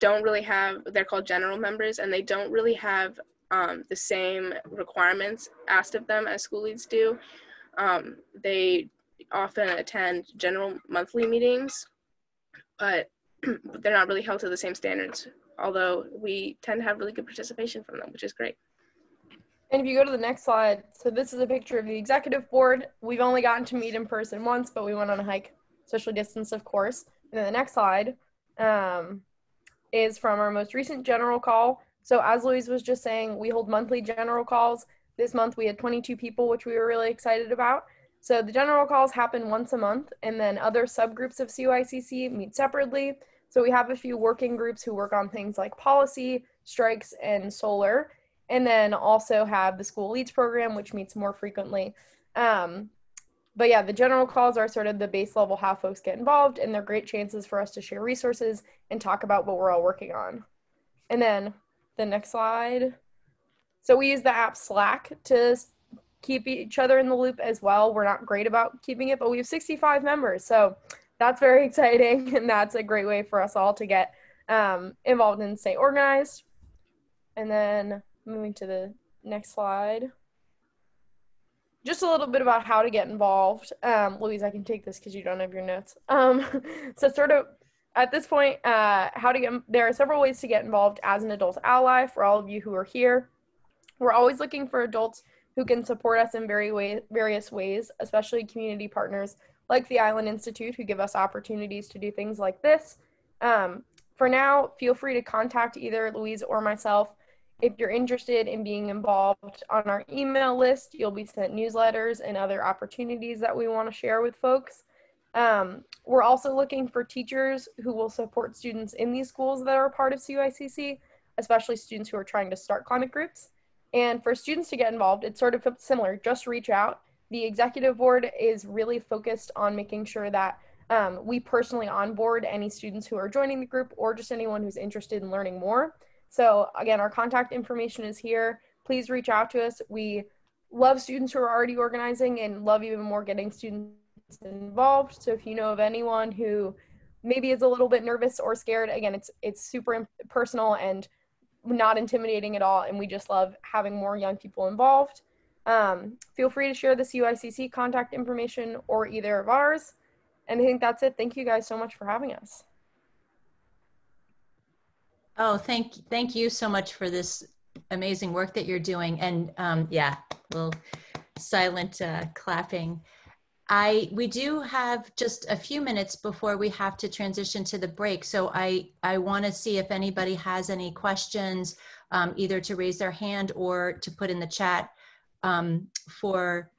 don't really have, they're called general members, and they don't really have the same requirements asked of them as school leads do. They often attend general monthly meetings, but they're not really held to the same standards, although we tend to have really good participation from them, which is great. And if you go to the next slide, so this is a picture of the executive board. We've only gotten to meet in person once, but we went on a hike, social distance, of course. And then the next slide is from our most recent general call. So as Louise was just saying, we hold monthly general calls. This month we had 22 people, which we were really excited about. So the general calls happen once a month, and then other subgroups of CYCC meet separately. So we have a few working groups who work on things like policy, strikes, and solar, and then also have the school leads program, which meets more frequently. But yeah, the general calls are sort of the base level how folks get involved, and they're great chances for us to share resources and talk about what we're all working on. And then the next slide. So we use the app Slack to keep each other in the loop as well. We're not great about keeping it, but we have 65 members. So that's very exciting, and that's a great way for us all to get involved and stay organized. And then moving to the next slide. Just a little bit about how to get involved. Louise, I can take this because you don't have your notes. So sort of at this point, there are several ways to get involved as an adult ally for all of you who are here. We're always looking for adults who can support us in various ways, especially community partners like the Island Institute who give us opportunities to do things like this. For now, feel free to contact either Louise or myself. If you're interested in being involved on our email list, you'll be sent newsletters and other opportunities that we want to share with folks. We're also looking for teachers who will support students in these schools that are a part of CYCC, especially students who are trying to start climate groups. And for students to get involved, it's sort of similar, just reach out. The executive board is really focused on making sure that we personally onboard any students who are joining the group or just anyone who's interested in learning more. So again, our contact information is here. Please reach out to us. We love students who are already organizing and love even more getting students involved. So if you know of anyone who maybe is a little bit nervous or scared, again, it's super personal and not intimidating at all. And we just love having more young people involved. Feel free to share the CYCC contact information or either of ours. And I think that's it. Thank you guys so much for having us. Oh, thank you so much for this amazing work that you're doing. And yeah, little silent clapping. We do have just a few minutes before we have to transition to the break. So I want to see if anybody has any questions, either to raise their hand or to put in the chat for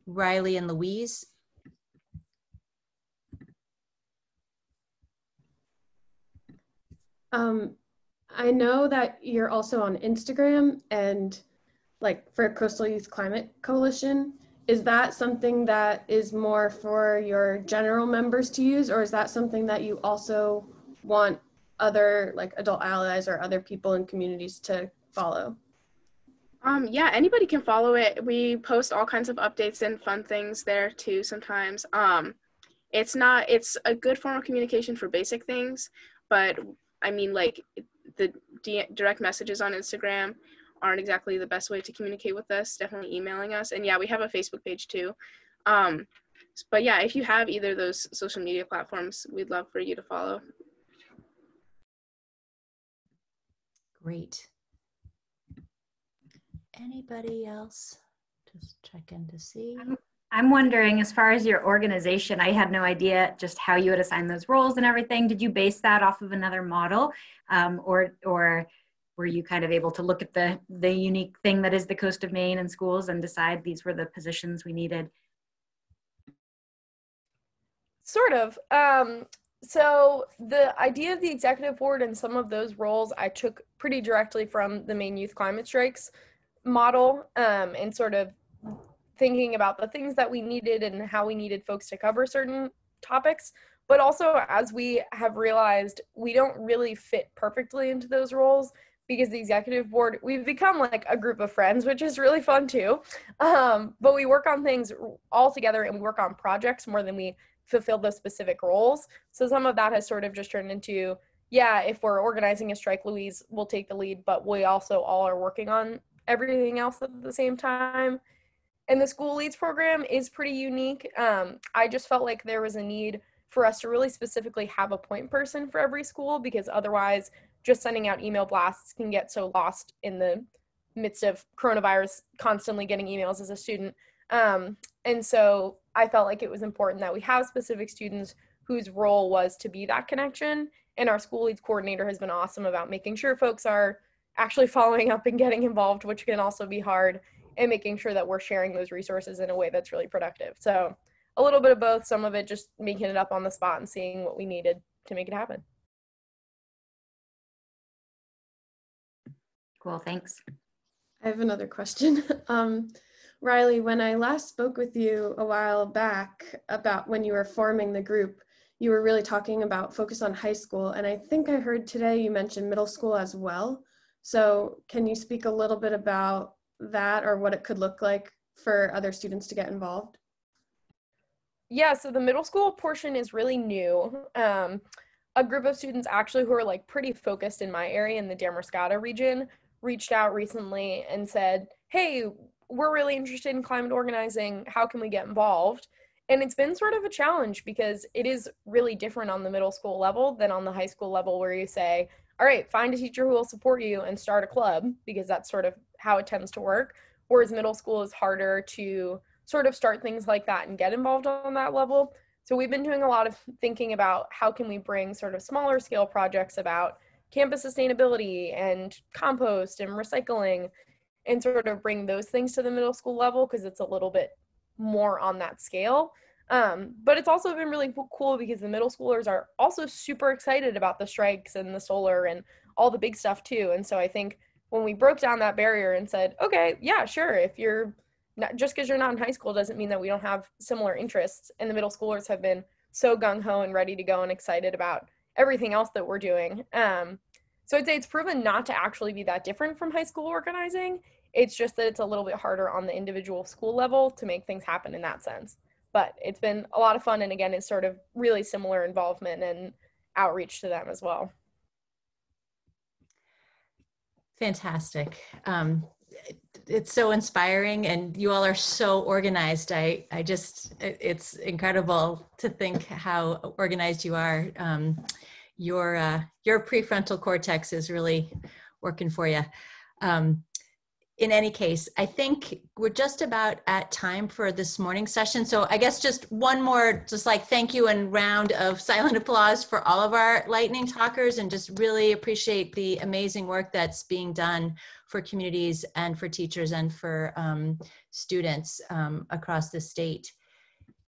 Riley and Louise. I know that you're also on Instagram and like for Coastal Youth Climate Coalition. Is that something that is more for your general members to use, or is that something that you also want other like adult allies or other people in communities to follow? Yeah, anybody can follow it. We post all kinds of updates and fun things there too sometimes. It's a good form of communication for basic things, but I mean, like the direct messages on Instagram aren't exactly the best way to communicate with us. Definitely emailing us. And yeah, we have a Facebook page too. But yeah, if you have either of those social media platforms, we'd love for you to follow. Great. Anybody else? Just check in to see. I'm wondering, as far as your organization, I had no idea just how you would assign those roles and everything. Did you base that off of another model, or were you kind of able to look at the unique thing that is the coast of Maine and schools and decide these were the positions we needed? Sort of. So the idea of the executive board and some of those roles I took pretty directly from the Maine Youth Climate Strikes model, and sort of thinking about the things that we needed and how we needed folks to cover certain topics. But also, as we have realized, we don't really fit perfectly into those roles because the executive board, we've become like a group of friends, which is really fun too. But we work on things all together and we work on projects more than we fulfill those specific roles. So some of that has sort of just turned into, yeah, if we're organizing a strike, Louise will take the lead, but we also all are working on everything else at the same time. And the school leads program is pretty unique. I just felt like there was a need for us to really specifically have a point person for every school, because otherwise just sending out email blasts can get so lost in the midst of coronavirus, constantly getting emails as a student. And so I felt like it was important that we have specific students whose role was to be that connection. And our school leads coordinator has been awesome about making sure folks are actually following up and getting involved, which can also be hard, and making sure that we're sharing those resources in a way that's really productive. So a little bit of both, some of it just making it up on the spot and seeing what we needed to make it happen. Cool, thanks. I have another question. Riley, when I last spoke with you a while back about when you were forming the group, you were really talking about focus on high school. And I think I heard today you mentioned middle school as well. So can you speak a little bit about that or what it could look like for other students to get involved? Yeah, so the middle school portion is really new. A group of students actually who are like pretty focused in my area in the Damascata region reached out recently and said, hey, we're really interested in climate organizing. How can we get involved? And it's been sort of a challenge because it is really different on the middle school level than on the high school level, where you say, all right, find a teacher who will support you and start a club, because that's sort of how it tends to work. Whereas middle school is harder to sort of start things like that and get involved on that level. So we've been doing a lot of thinking about how can we bring sort of smaller scale projects about campus sustainability and compost and recycling, and sort of bring those things to the middle school level because it's a little bit more on that scale. But it's also been really cool because the middle schoolers are also super excited about the strikes and the solar and all the big stuff too. And so I think when we broke down that barrier and said, okay, yeah, sure, if you're not, just because you're not in high school doesn't mean that we don't have similar interests. And the middle schoolers have been so gung-ho and ready to go and excited about everything else that we're doing. So I'd say it's proven not to actually be that different from high school organizing. It's just that it's a little bit harder on the individual school level to make things happen in that sense. But it's been a lot of fun. And again, it's sort of really similar involvement and outreach to them as well. Fantastic. It's so inspiring, and you all are so organized. It's incredible to think how organized you are. Your prefrontal cortex is really working for you. In any case, I think we're just about at time for this morning's session. So I guess just one more, just like thank you and round of silent applause for all of our lightning talkers, and just really appreciate the amazing work that's being done for communities and for teachers and for students across the state.